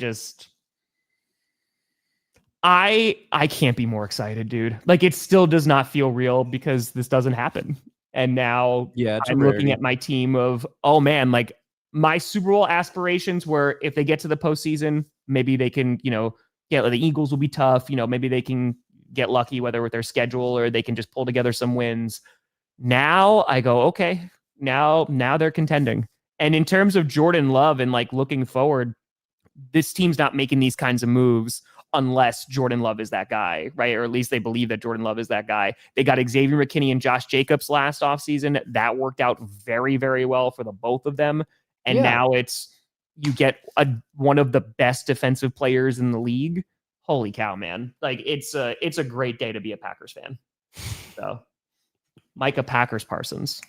can't be more excited, dude. Like it still does not feel real because this doesn't happen. And now I'm looking at my team of, oh man, like my Super Bowl aspirations were if they get to the postseason, maybe they can, the Eagles will be tough. Maybe they can get lucky, whether with their schedule or they can just pull together some wins. Now I go, okay, now they're contending. And in terms of Jordan Love and like looking forward, this team's not making these kinds of moves unless Jordan Love is that guy, right? Or at least they believe that Jordan Love is that guy. They got Xavier McKinney and Josh Jacobs last offseason. That worked out very, very well for the both of them. And now you get one of the best defensive players in the league. Holy cow, man. Like it's a great day to be a Packers fan. So Micah Parsons.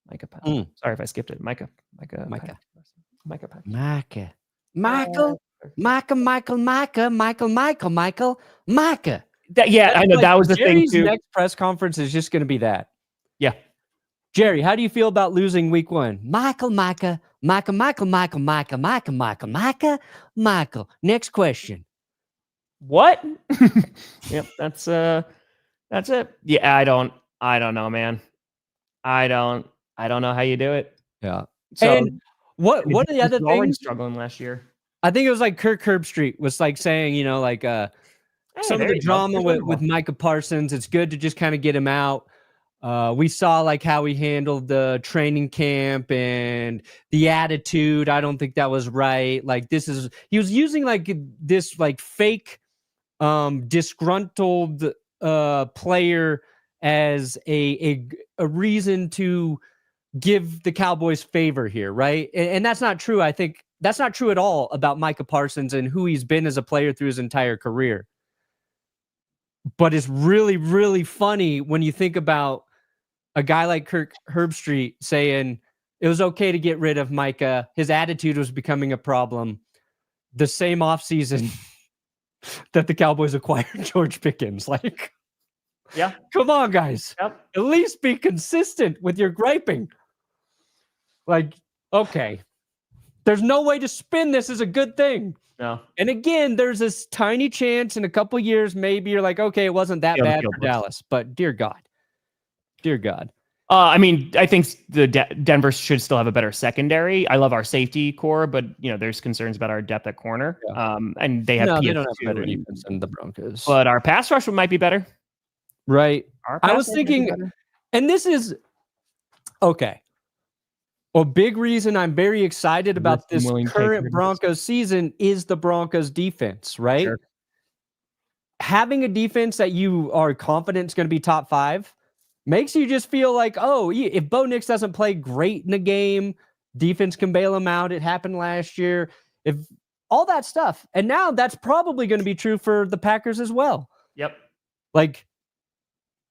Sorry if I skipped it. Micah. Michael. I know that was the thing too. Next press conference is just going to be that. Yeah. Jerry, how do you feel about losing week 1? Michael. Next question. What? Yep, that's it. Yeah, I don't know, man. I don't know how you do it. Yeah. So and what are the other things struggling last year? I think it was like Kirk Herbstreit was like saying, some of the drama with Micah Parsons. It's good to just kind of get him out. We saw like how he handled the training camp and the attitude. I don't think that was right. Like he was using like this like fake disgruntled player as a reason to give the Cowboys favor here, right? And that's not true. I think that's not true at all about Micah Parsons and who he's been as a player through his entire career. But it's really, really funny when you think about a guy like Kirk Herbstreit saying it was okay to get rid of Micah. His attitude was becoming a problem. The same offseason that the Cowboys acquired George Pickens. Like, yeah, come on, guys. Yep. At least be consistent with your griping. Like, okay. There's no way to spin this as a good thing. No. And again, there's this tiny chance in a couple years, maybe you're like, okay, it wasn't that bad for Dallas. But dear God. Dear God. I mean, I think the Denver should still have a better secondary. I love our safety core, but there's concerns about our depth at corner. Yeah. And they have they don't have better defense than the Broncos. But our pass rush might be better. Right. I was thinking, and this is okay. A big reason I'm very excited about this current Broncos season is the Broncos defense, right? Sure. Having a defense that you are confident is going to be top 5 makes you just feel like, oh, if Bo Nix doesn't play great in a game, defense can bail him out. It happened last year. If all that stuff. And now that's probably going to be true for the Packers as well. Yep. Like,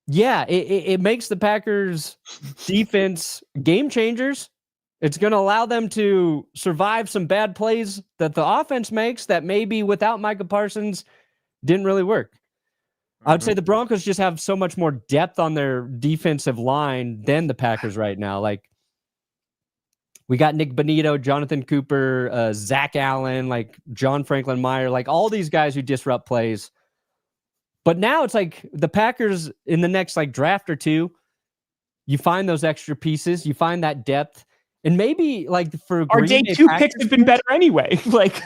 yeah, it makes the Packers defense game changers. It's going to allow them to survive some bad plays that the offense makes that maybe without Micah Parsons didn't really work. I would say the Broncos just have so much more depth on their defensive line than the Packers right now. Like, we got Nick Bonito, Jonathan Cooper, Zach Allen, like John Franklin Meyer, like all these guys who disrupt plays. But now it's like the Packers in the next like draft or two, you find those extra pieces, you find that depth. And maybe like for our day 2 picks have been better anyway. Like,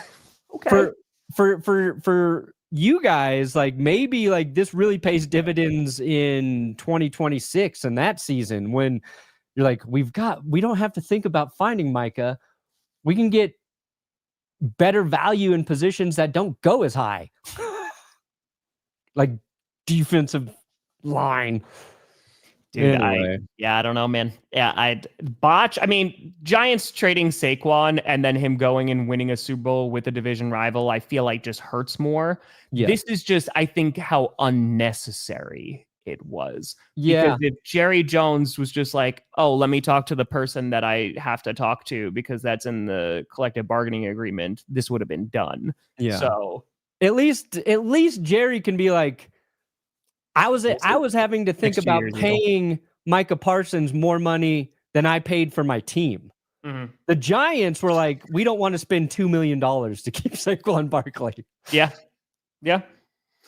okay. For you guys, like maybe like this really pays dividends in 2026 and that season when you're like, we don't have to think about finding Micah. We can get better value in positions that don't go as high. Like defensive line. Dude, anyway. I don't know, man. Yeah, I mean, Giants trading Saquon and then him going and winning a Super Bowl with a division rival, I feel like just hurts more. Yeah. This is just, I think, how unnecessary it was. Yeah. Because if Jerry Jones was just like, oh, let me talk to the person that I have to talk to because that's in the collective bargaining agreement, this would have been done. Yeah. So at least Jerry can be like, I was having to think about paying Micah Parsons more money than I paid for my team. Mm-hmm. The Giants were like, we don't want to spend $2 million to keep Saquon Barkley. Yeah. Yeah.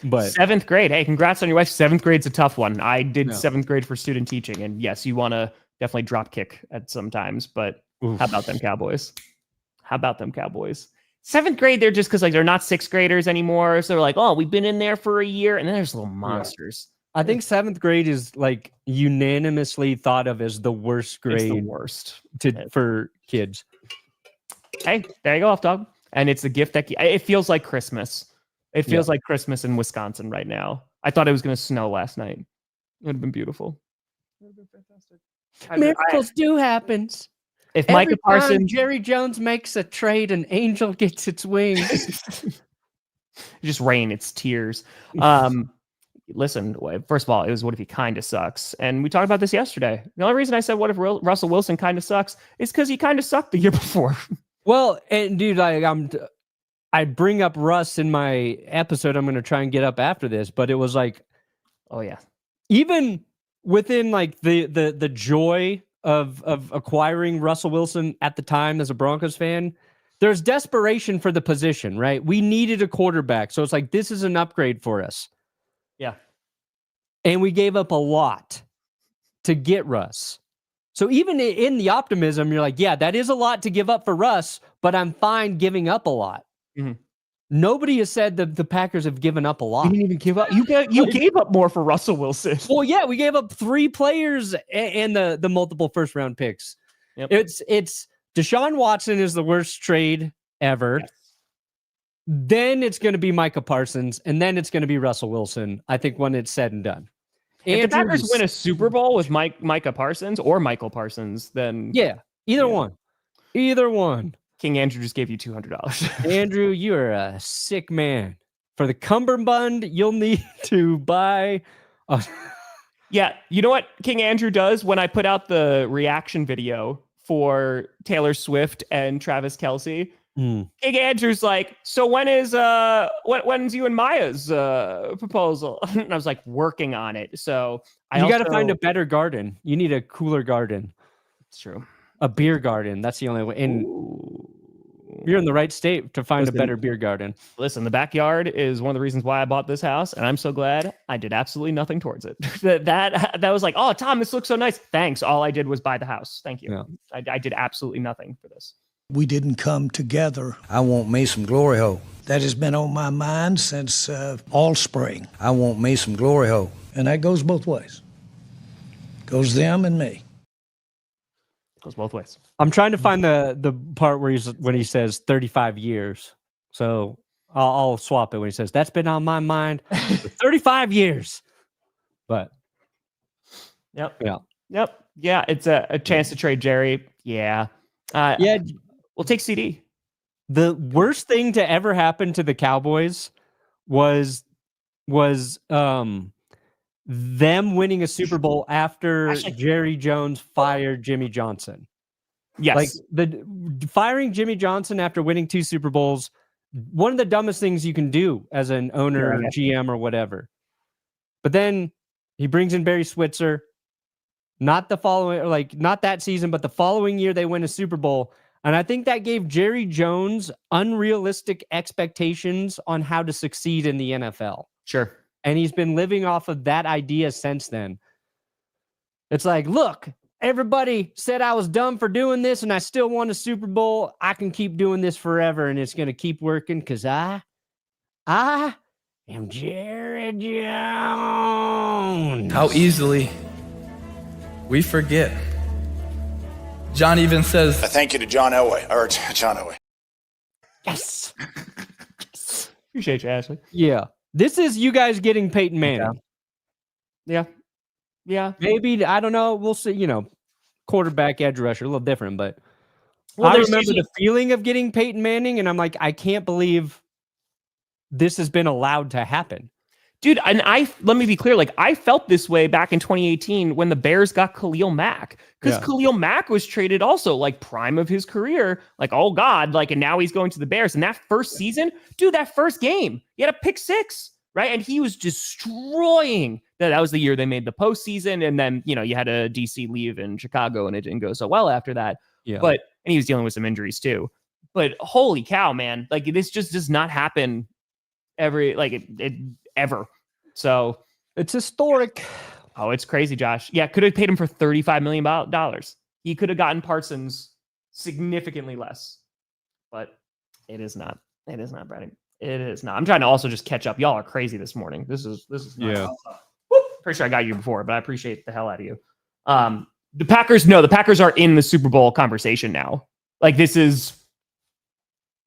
But 7th grade. Hey, congrats on your wife. 7th grade's a tough one. I did 7th grade for student teaching. And yes, you want to definitely drop kick at sometimes, but how about them Cowboys? 7th grade, they're just because like they're not 6th graders anymore. So they're like, oh, we've been in there for a year. And then there's little monsters. I think 7th grade is like unanimously thought of as the worst grade. It's the worst for kids. Hey, there you go, off dog. And it's a gift that it feels like Christmas. It feels like Christmas in Wisconsin right now. I thought it was going to snow last night. It would have been beautiful. It would have been fantastic. Miracles do happen. If Micah Parsons, Jerry Jones makes a trade, an angel gets its wings. Just rain, it's tears. Listen, first of all, it was what if he kind of sucks? And we talked about this yesterday. The only reason I said what if Russell Wilson kind of sucks is because he kind of sucked the year before. Well, and dude, I bring up Russ in my episode. I'm going to try and get up after this, but it was like, oh yeah, even within like the joy of acquiring Russell Wilson at the time as a Broncos fan, there's desperation for the position, right? We needed a quarterback. So it's like, this is an upgrade for us. Yeah. And we gave up a lot to get Russ. So even in the optimism, you're like, yeah, that is a lot to give up for Russ, but I'm fine giving up a lot. Mm-hmm. Nobody has said that the Packers have given up a lot. You didn't even give up. You gave up more for Russell Wilson. Well, yeah, we gave up 3 players and the multiple first round picks. Yep. It's Deshaun Watson is the worst trade ever. Yes. Then it's going to be Micah Parsons, and then it's going to be Russell Wilson, I think, when it's said and done. If the Packers win a Super Bowl with Micah Parsons or Michael Parsons, then... Yeah, either one. Either one. King Andrew just gave you $200. Andrew, you are a sick man. For the cummerbund, you'll need to buy. Yeah, you know what King Andrew does when I put out the reaction video for Taylor Swift and Travis Kelce? King Andrew's like, so when's you and Maya's proposal? And I was like, working on it. So you got to find a better garden. You need a cooler garden. It's true. A beer garden. That's the only way. And you're in the right state to find a better beer garden. Listen, the backyard is one of the reasons why I bought this house, and I'm so glad I did absolutely nothing towards it. that was like, oh, Tom, this looks so nice. Thanks. All I did was buy the house. Thank you. Yeah. I did absolutely nothing for this. We didn't come together. I want me some glory hole. That has been on my mind since all spring. I want me some glory hole. And that goes both ways. Goes them and me. Goes both ways. I'm trying to find the part where when he says 35 years. So I'll swap it when he says that's been on my mind for 35 years. But yeah, it's a chance to trade Jerry. Yeah. We'll take CD. The worst thing to ever happen to the Cowboys was them winning a Super Bowl after Jerry Jones fired Jimmy Johnson. Yes. Like the firing Jimmy Johnson after winning 2 Super Bowls, one of the dumbest things you can do as an owner or GM or whatever. But then he brings in Barry Switzer. Not that season, but the following year they win a Super Bowl. And I think that gave Jerry Jones unrealistic expectations on how to succeed in the NFL. Sure. And he's been living off of that idea since then. It's like, look, everybody said I was dumb for doing this and I still won a Super Bowl. I can keep doing this forever and it's going to keep working because I am Jerry Jones. How easily we forget. John even says, a thank you to John Elway. Yes. Appreciate you, Ashley. Yeah. This is you guys getting Peyton Manning. Yeah. Maybe, I don't know. We'll see, quarterback, edge rusher, a little different, but well, I remember the feeling of getting Peyton Manning, and I'm like, I can't believe this has been allowed to happen. Dude, and let me be clear, like I felt this way back in 2018 when the Bears got Khalil Mack, because Khalil Mack was traded also like prime of his career, like, oh God, like, and now he's going to the Bears. And that first season, dude, that first game, he had a pick 6, right? And he was destroying. That was the year they made the postseason. And then, you had a DC leave in Chicago and it didn't go so well after that. Yeah. And he was dealing with some injuries too. But holy cow, man, like this just does not happen ever. So it's historic. Oh, it's crazy, Josh. Yeah, could have paid him for $35 million. He could have gotten Parsons significantly less, but it is not. It is not, Brady. It is not. I'm trying to also just catch up. Y'all are crazy this morning. This is yeah. Pretty sure I got you before, but I appreciate the hell out of you. The Packers are in the Super Bowl conversation now. Like this is.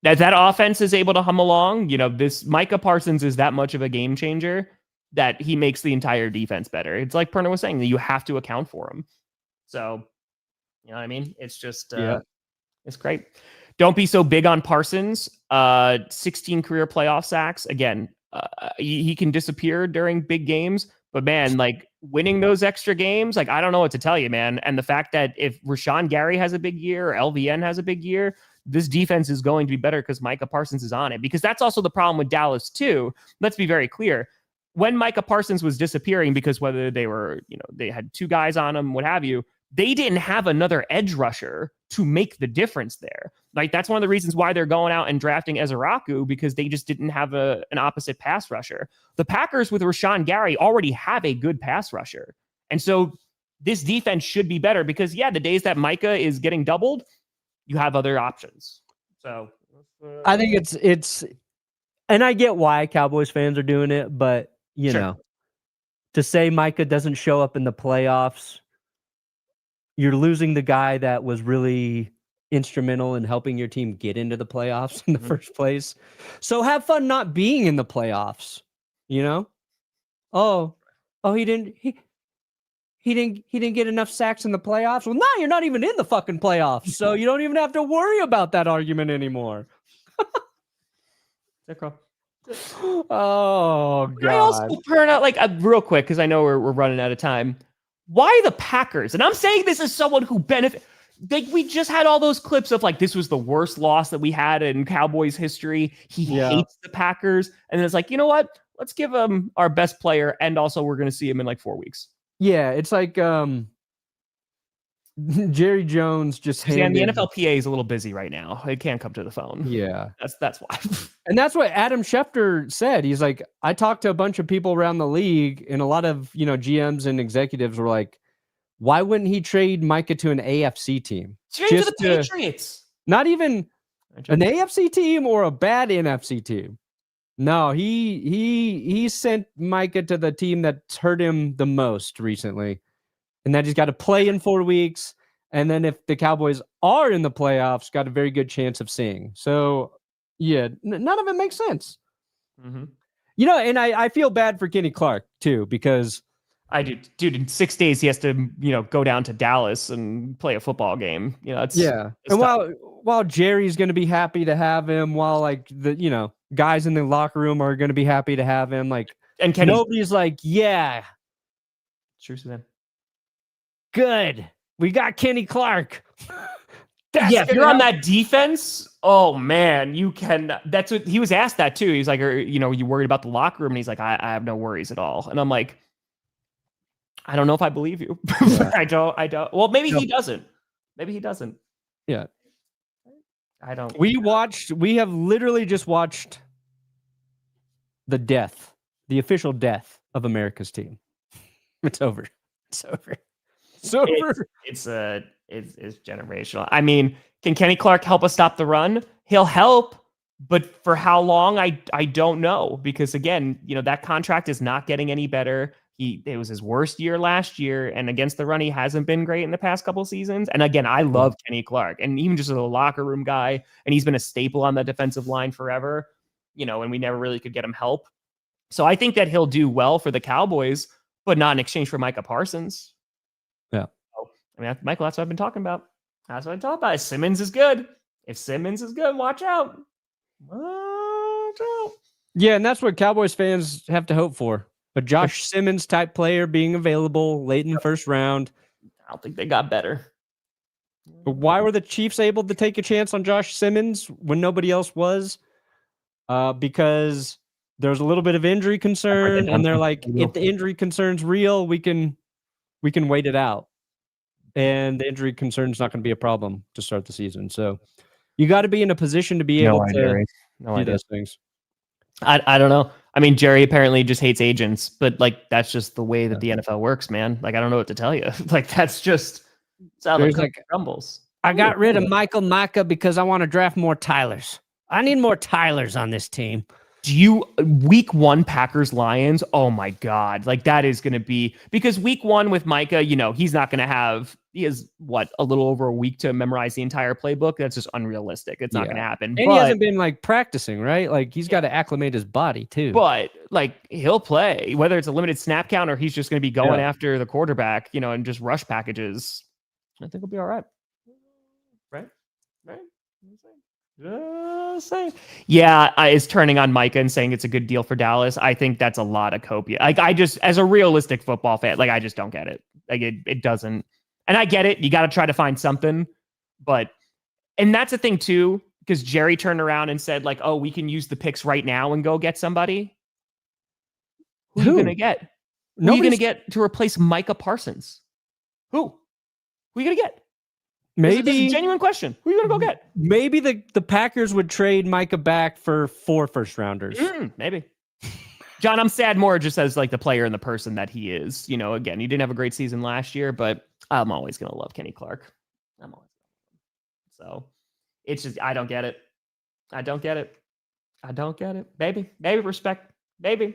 That offense is able to hum along, this Micah Parsons is that much of a game changer that he makes the entire defense better. It's like Perna was saying that you have to account for him. So, you know what I mean? It's just, it's great. Don't be so big on Parsons. 16 career playoff sacks. Again, he can disappear during big games, but man, like winning those extra games, like, I don't know what to tell you, man. And the fact that if Rashawn Gary has a big year or LVN has a big year, this defense is going to be better because Micah Parsons is on it. Because that's also the problem with Dallas too. Let's be very clear. When Micah Parsons was disappearing, because whether they were, they had 2 guys on him, what have you, they didn't have another edge rusher to make the difference there. Like that's one of the reasons why they're going out and drafting Ezeraku, because they just didn't have an opposite pass rusher. The Packers with Rashawn Gary already have a good pass rusher. And so this defense should be better because the days that Micah is getting doubled, you have other options. So I think it's, and I get why Cowboys fans are doing it, but to say Micah doesn't show up in the playoffs, you're losing the guy that was really instrumental in helping your team get into the playoffs in the first place. So have fun not being in the playoffs, Oh, he didn't get enough sacks in the playoffs. Well, now you're not even in the fucking playoffs, so you don't even have to worry about that argument anymore. Oh I also God. turn out like real quick because I know we're running out of time. Why the Packers? And I'm saying this as someone who benefit. We just had all those clips of like this was the worst loss that we had in Cowboys history. He hates the Packers, and then it's like, you know what? Let's give him our best player, and also we're going to see him in like 4 weeks. Yeah, it's like Jerry Jones just handed... the NFLPA is a little busy right now. It can't come to the phone. Yeah, that's why. And that's what Adam Schefter said. He's like, I talked to a bunch of people around the league, and a lot of GMs and executives were like, why wouldn't he trade Micah to an AFC team? Trade to the Patriots. Not even an AFC team or a bad NFC team. No, he sent Micah to the team that's hurt him the most recently, and that he's got to play in 4 weeks. And then if the Cowboys are in the playoffs, got a very good chance of seeing. So, yeah, none of it makes sense. Mm-hmm. And I feel bad for Kenny Clark too, because I do, dude. In 6 days, he has to, go down to Dallas and play a football game. It's and while Jerry's going to be happy to have him, while like the guys in the locker room are going to be happy to have him, like, and nobody's like, yeah, true, Suzanne. Good, we got Kenny Clark. If you're on that defense, oh man, you can. That's what he was asked that too. He's like, you worried about the locker room? And he's like, I have no worries at all. And I'm like, I don't know if I believe you. Yeah. I don't. Well, maybe he doesn't. Maybe he doesn't. Yeah. I don't. We have literally just watched the official death of America's team. It's over. It's over. It's over. It's generational. I mean, can Kenny Clark help us stop the run? He'll help, but for how long? I don't know, because again, that contract is not getting any better. It was his worst year last year, and against the run, he hasn't been great in the past couple seasons. And again, I love Kenny Clark, and even just as a locker room guy, and he's been a staple on the defensive line forever, and we never really could get him help. So I think that he'll do well for the Cowboys, but not in exchange for Micah Parsons. Yeah. I mean, Michael, that's what I've been talking about. That's what I'm talking about. If Simmons is good, watch out. Watch out. Yeah, and that's what Cowboys fans have to hope for. A Josh Simmons type player being available late in the first round. I don't think they got better. But why were the Chiefs able to take a chance on Josh Simmons when nobody else was? Because there's a little bit of injury concern, and they're like, if the injury concern's real, we can wait it out. And the injury concern is not going to be a problem to start the season. So you got to be in a position to be able to do those things. I don't know. I mean, Jerry apparently just hates agents, but like that's just the way that the NFL works, man. Like I don't know what to tell you. Like that's how the cookie crumbles. I got rid of Micah because I want to draft more Tylers. I need more Tylers on this team. Week 1 Packers Lions? Oh my God. Like that is going to be, because week 1 with Micah, he's not going to have, he has a little over a week to memorize the entire playbook. That's just unrealistic. It's not going to happen. And he hasn't been like practicing, right? Like he's got to acclimate his body too. But like he'll play, whether it's a limited snap count or he's just going to be going after the quarterback, and just rush packages. I think he'll be all right. Right? Just saying. Yeah, is turning on Micah and saying it's a good deal for Dallas. I think that's a lot of copia. Like I just, as a realistic football fan, like I just don't get it. Like it doesn't. And I get it. You got to try to find something, and that's the thing too, because Jerry turned around and said like, oh, we can use the picks right now and go get somebody. Who are you going to get? Who are you going to get to replace Micah Parsons? Who are you going to get? Maybe this is a genuine question. Who are you going to go get? Maybe the Packers would trade Micah back for 4 first-rounders. Maybe. John, I'm sad more just as like the player and the person that he is. Again, he didn't have a great season last year, but I'm always going to love Kenny Clark. So it's just, I don't get it. Baby, respect. Baby.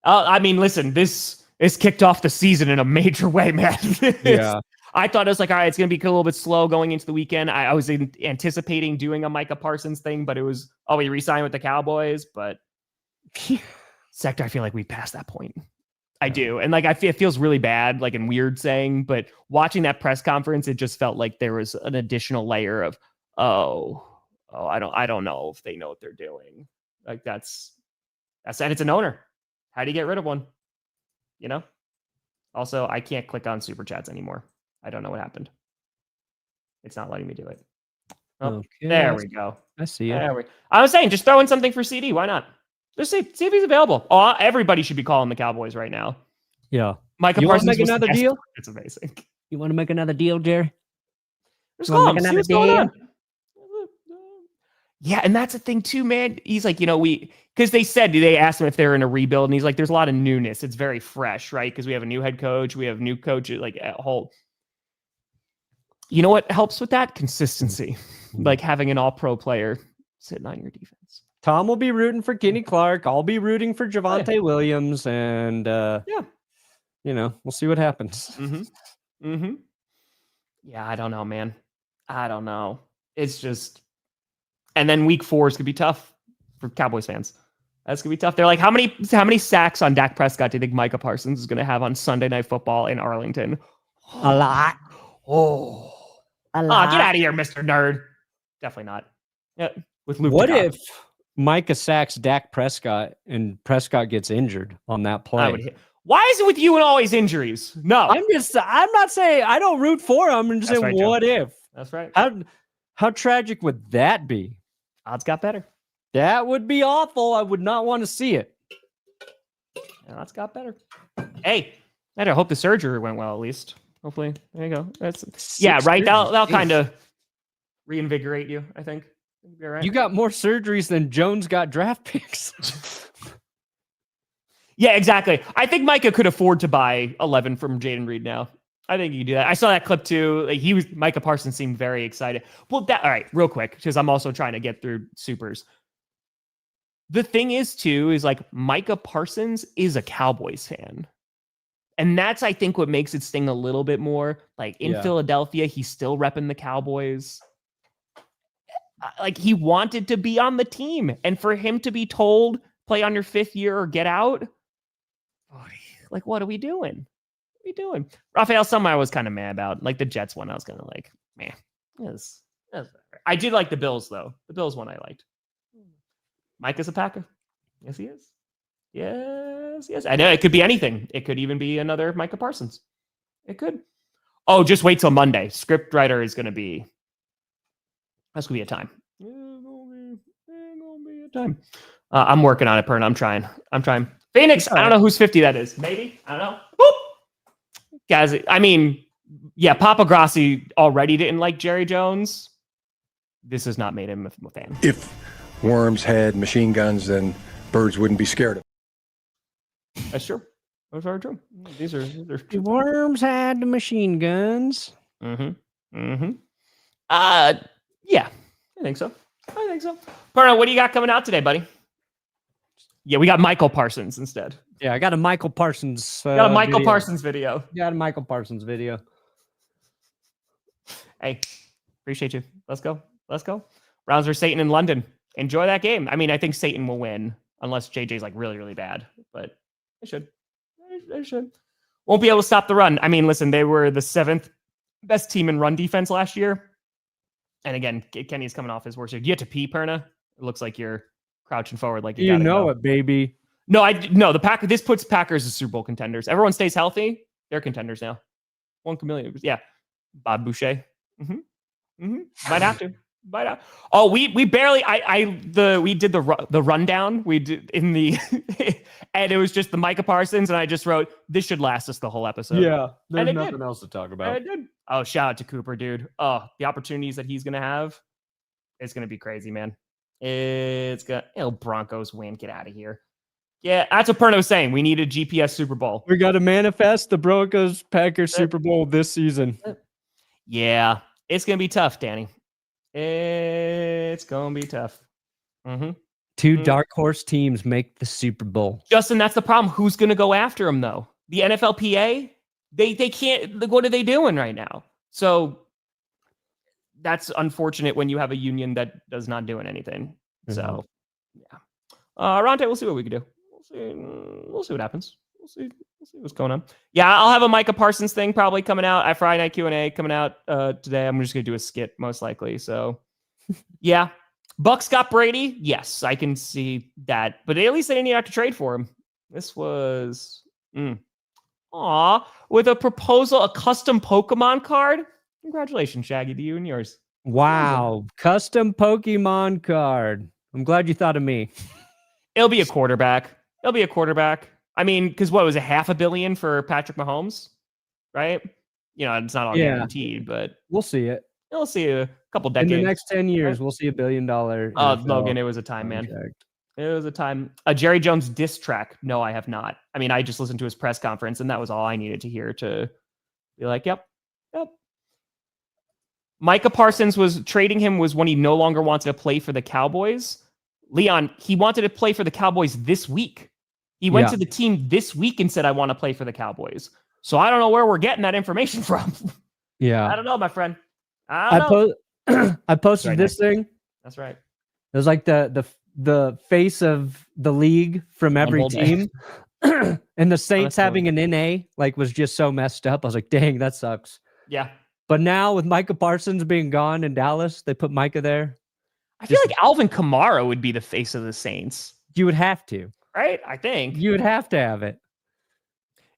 I mean, listen, this is kicked off the season in a major way, man. Yeah. I thought it was like, all right, it's going to be a little bit slow going into the weekend. I was anticipating doing a Micah Parsons thing, but it was, he re-signed with the Cowboys. But Sector, I feel like we've passed that point. I do. And like, it feels really bad, like and weird saying, but watching that press conference, it just felt like there was an additional layer of, I don't know if they know what they're doing. Like that's I said it's an owner. How do you get rid of one? You know? Also, I can't click on super chats anymore. I don't know what happened. It's not letting me do it. Oh, okay. There we go. I see it. I was saying, just throw in something for CD. Why not? Just see if he's available. Oh, everybody should be calling the Cowboys right now. Yeah. Micah You want to Parsons make was another the best deal? part. It's amazing. You want to make another deal, Jerry? Just call him. See what's going on. Yeah, and that's the thing too, man. He's like, because they asked him if they're in a rebuild, and he's like, there's a lot of newness. It's very fresh, right? Because we have a new head coach, we have new coaches, like a whole. You know what helps with that? Consistency. Like having an all-pro player sitting on your defense. Tom will be rooting for Kenny Clark. I'll be rooting for Javonte Williams, and we'll see what happens. Yeah, I don't know, man. I don't know. It's just, and then week 4 is gonna be tough for Cowboys fans. That's gonna be tough. They're like, how many sacks on Dak Prescott do you think Micah Parsons is gonna have on Sunday Night Football in Arlington? A lot. A lot. Get out of here, Mr. Nerd. Definitely not. Yeah, with Luke. What if Micah sacks Dak Prescott and Prescott gets injured on that play? Why is it with you and always injuries? No, I'm not saying I don't root for him. I'm just saying, what if? That's right. How tragic would that be? Odds got better. That would be awful. I would not want to see it. Odds got better. Hey, I hope the surgery went well at least. Hopefully, there you go. Right. That'll kind of reinvigorate you. I think. You're right. You got more surgeries than Jones got draft picks. Yeah, exactly. I think Micah could afford to buy 11 from Jaden Reed now. I think you could do that. I saw that clip too. Like Micah Parsons seemed very excited. Well, all right, real quick, because I'm also trying to get through supers. The thing is too, is like Micah Parsons is a Cowboys fan. And that's, I think, what makes it sting a little bit more. Like in Philadelphia, he's still repping the Cowboys. Like he wanted to be on the team. And for him to be told, play on your 5th year or get out. Like, what are we doing? What are we doing? Raphael, something I was kind of mad about. Like the Jets one, I was kind of like, man. Yes. I did like the Bills, though. The Bills one I liked. Micah's a Packer. Yes, he is. Yes. I know it could be anything. It could even be another Micah Parsons. It could. Oh, just wait till Monday. Script writer is going to be. That's going to be a time. It's going to be a time. I'm working on it, Perna. I'm trying. Phoenix, I don't know whose 50 that is. Maybe. I don't know. Boop. Guys, I mean, yeah, Papa Grossi already didn't like Jerry Jones. This has not made him a fan. If worms had machine guns, then birds wouldn't be scared of them. That's true. Those are true. These are the worms had the machine guns. Yeah, I think so. Perna, what do you got coming out today, buddy? Yeah, we got Michael Parsons instead. Yeah, I got a Michael Parsons. Parsons video. Got a Michael Parsons video. Hey, appreciate you. Let's go. Browns are Satan in London. Enjoy that game. I mean, I think Satan will win unless JJ's like really, really bad. But they should. Won't be able to stop the run. I mean, listen, they were the 7th best team in run defense last year. And again, Kenny's coming off his worst year. Do you have to pee, Perna? It looks like you're crouching forward like you know it, baby. No, the Packers. This puts Packers as Super Bowl contenders. Everyone stays healthy. They're contenders now. 1 chameleon. Yeah. Bob Boucher. Might have to. Oh, we barely. We did the rundown. We did in the, and it was just the Micah Parsons, and I just wrote this should last us the whole episode. Yeah, there's nothing else to talk about. I did. Oh, shout out to Cooper, dude. Oh, the opportunities that he's gonna have, it's gonna be crazy, man. It's gonna. Broncos win. Get out of here. Yeah, that's what Perna was saying. We need a GPS Super Bowl. We got to manifest the Broncos Packers Super Bowl this season. Yeah, it's gonna be tough, Danny. It's gonna be tough. Two dark horse teams make the Super Bowl. Justin, that's the problem. Who's gonna go after him though? The NFLPA? They can't. What are they doing right now? So that's unfortunate when you have a union that does not doing anything. So yeah, Ronte, we'll see what we can do. We'll see what happens. We'll see what's going on. Yeah, I'll have a Micah Parsons thing probably coming out. Friday Night Q&A coming out today. I'm just gonna do a skit most likely. So yeah, Bucks got Brady. Yes, I can see that. But at least they didn't even have to trade for him. This was... with a proposal, a custom Pokemon card. Congratulations, Shaggy, to you and yours. Wow. Custom Pokemon card. I'm glad you thought of me. It'll be a quarterback. I mean, because what was it, $500 million for Patrick Mahomes? Right? It's not all guaranteed, but we'll see it. We'll see a couple decades. In the next 10 years, we'll see $1 billion. Logan, it was a time, contract. Man. It was a time. A Jerry Jones diss track. No, I have not. I mean, I just listened to his press conference, and that was all I needed to hear to be like, yep. Micah Parsons was trading him was when he no longer wanted to play for the Cowboys. Leon, he wanted to play for the Cowboys this week. He went to the team this week and said, I want to play for the Cowboys. So I don't know where we're getting that information from. Yeah. I don't know, my friend. I posted this thing. That's right. It was like the face of the league from every team. And the Saints having an NA was just so messed up. I was like, dang, that sucks. Yeah. But now with Micah Parsons being gone in Dallas, they put Micah there. I feel like Alvin Kamara would be the face of the Saints. You would have to. Right? I think. You would have to have it.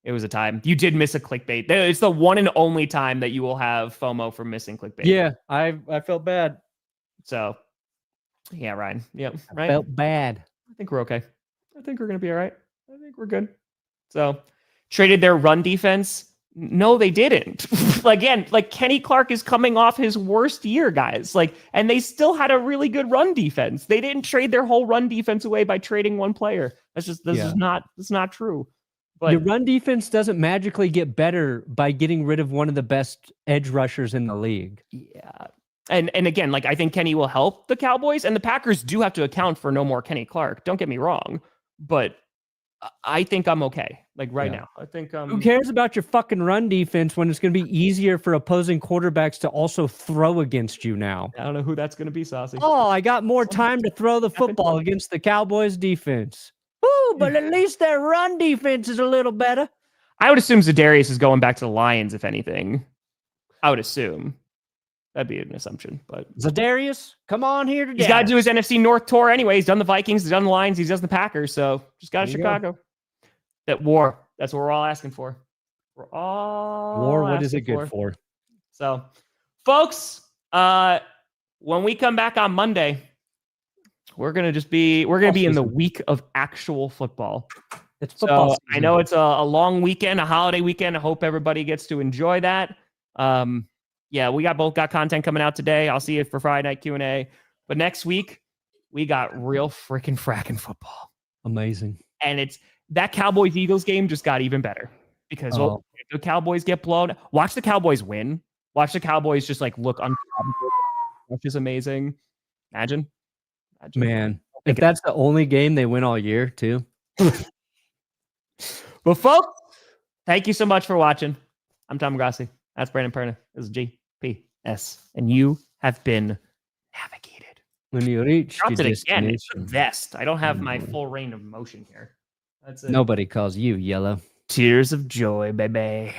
It was a time. You did miss a clickbait. It's the one and only time that you will have FOMO for missing clickbait. Yeah, I felt bad. So, yeah, Ryan. Yeah, right. I felt bad. I think we're okay. I think we're going to be all right. I think we're good. So, traded their run defense. No, they didn't. Again, Kenny Clark is coming off his worst year, guys. And they still had a really good run defense. They didn't trade their whole run defense away by trading one player. That's not true. But your run defense doesn't magically get better by getting rid of one of the best edge rushers in the league. Yeah. And again, I think Kenny will help the Cowboys, and the Packers do have to account for no more Kenny Clark. Don't get me wrong, but I think I'm okay. Now, I think who cares about your fucking run defense when it's going to be easier for opposing quarterbacks to also throw against you now? I don't know who that's going to be, Saucy. Oh, I got more time to throw the football against the Cowboys defense. Ooh, but at least their run defense is a little better. I would assume Za'Darius is going back to the Lions, if anything. I would assume. That'd be an assumption. But Za'Darius, come on here today. He's got to do his NFC North tour anyway. He's done the Vikings, he's done the Lions, he's done the Packers. So just got to Chicago. That war. That's what we're all asking for. We're all war. What is it good for? So, folks, when we come back on Monday, we're gonna be in the week of actual football. It's football. So I know it's a long weekend, a holiday weekend. I hope everybody gets to enjoy that. Yeah, we got content coming out today. I'll see you for Friday night Q&A. But next week, we got real freaking fracking football. Amazing. And it's that Cowboys-Eagles game just got even better because if the Cowboys get blown, watch the Cowboys win. Watch the Cowboys just look unstoppable, which is amazing. Imagine. Man, if that's the only game they win all year, too. Well, folks, thank you so much for watching. I'm Tom Grossi. That's Brandon Perna. This is GPS. And you have been navigated. When you reach your destination. Again, it's the vest. I don't have my full range of motion here. That's it. Nobody calls you yellow. Tears of joy, baby.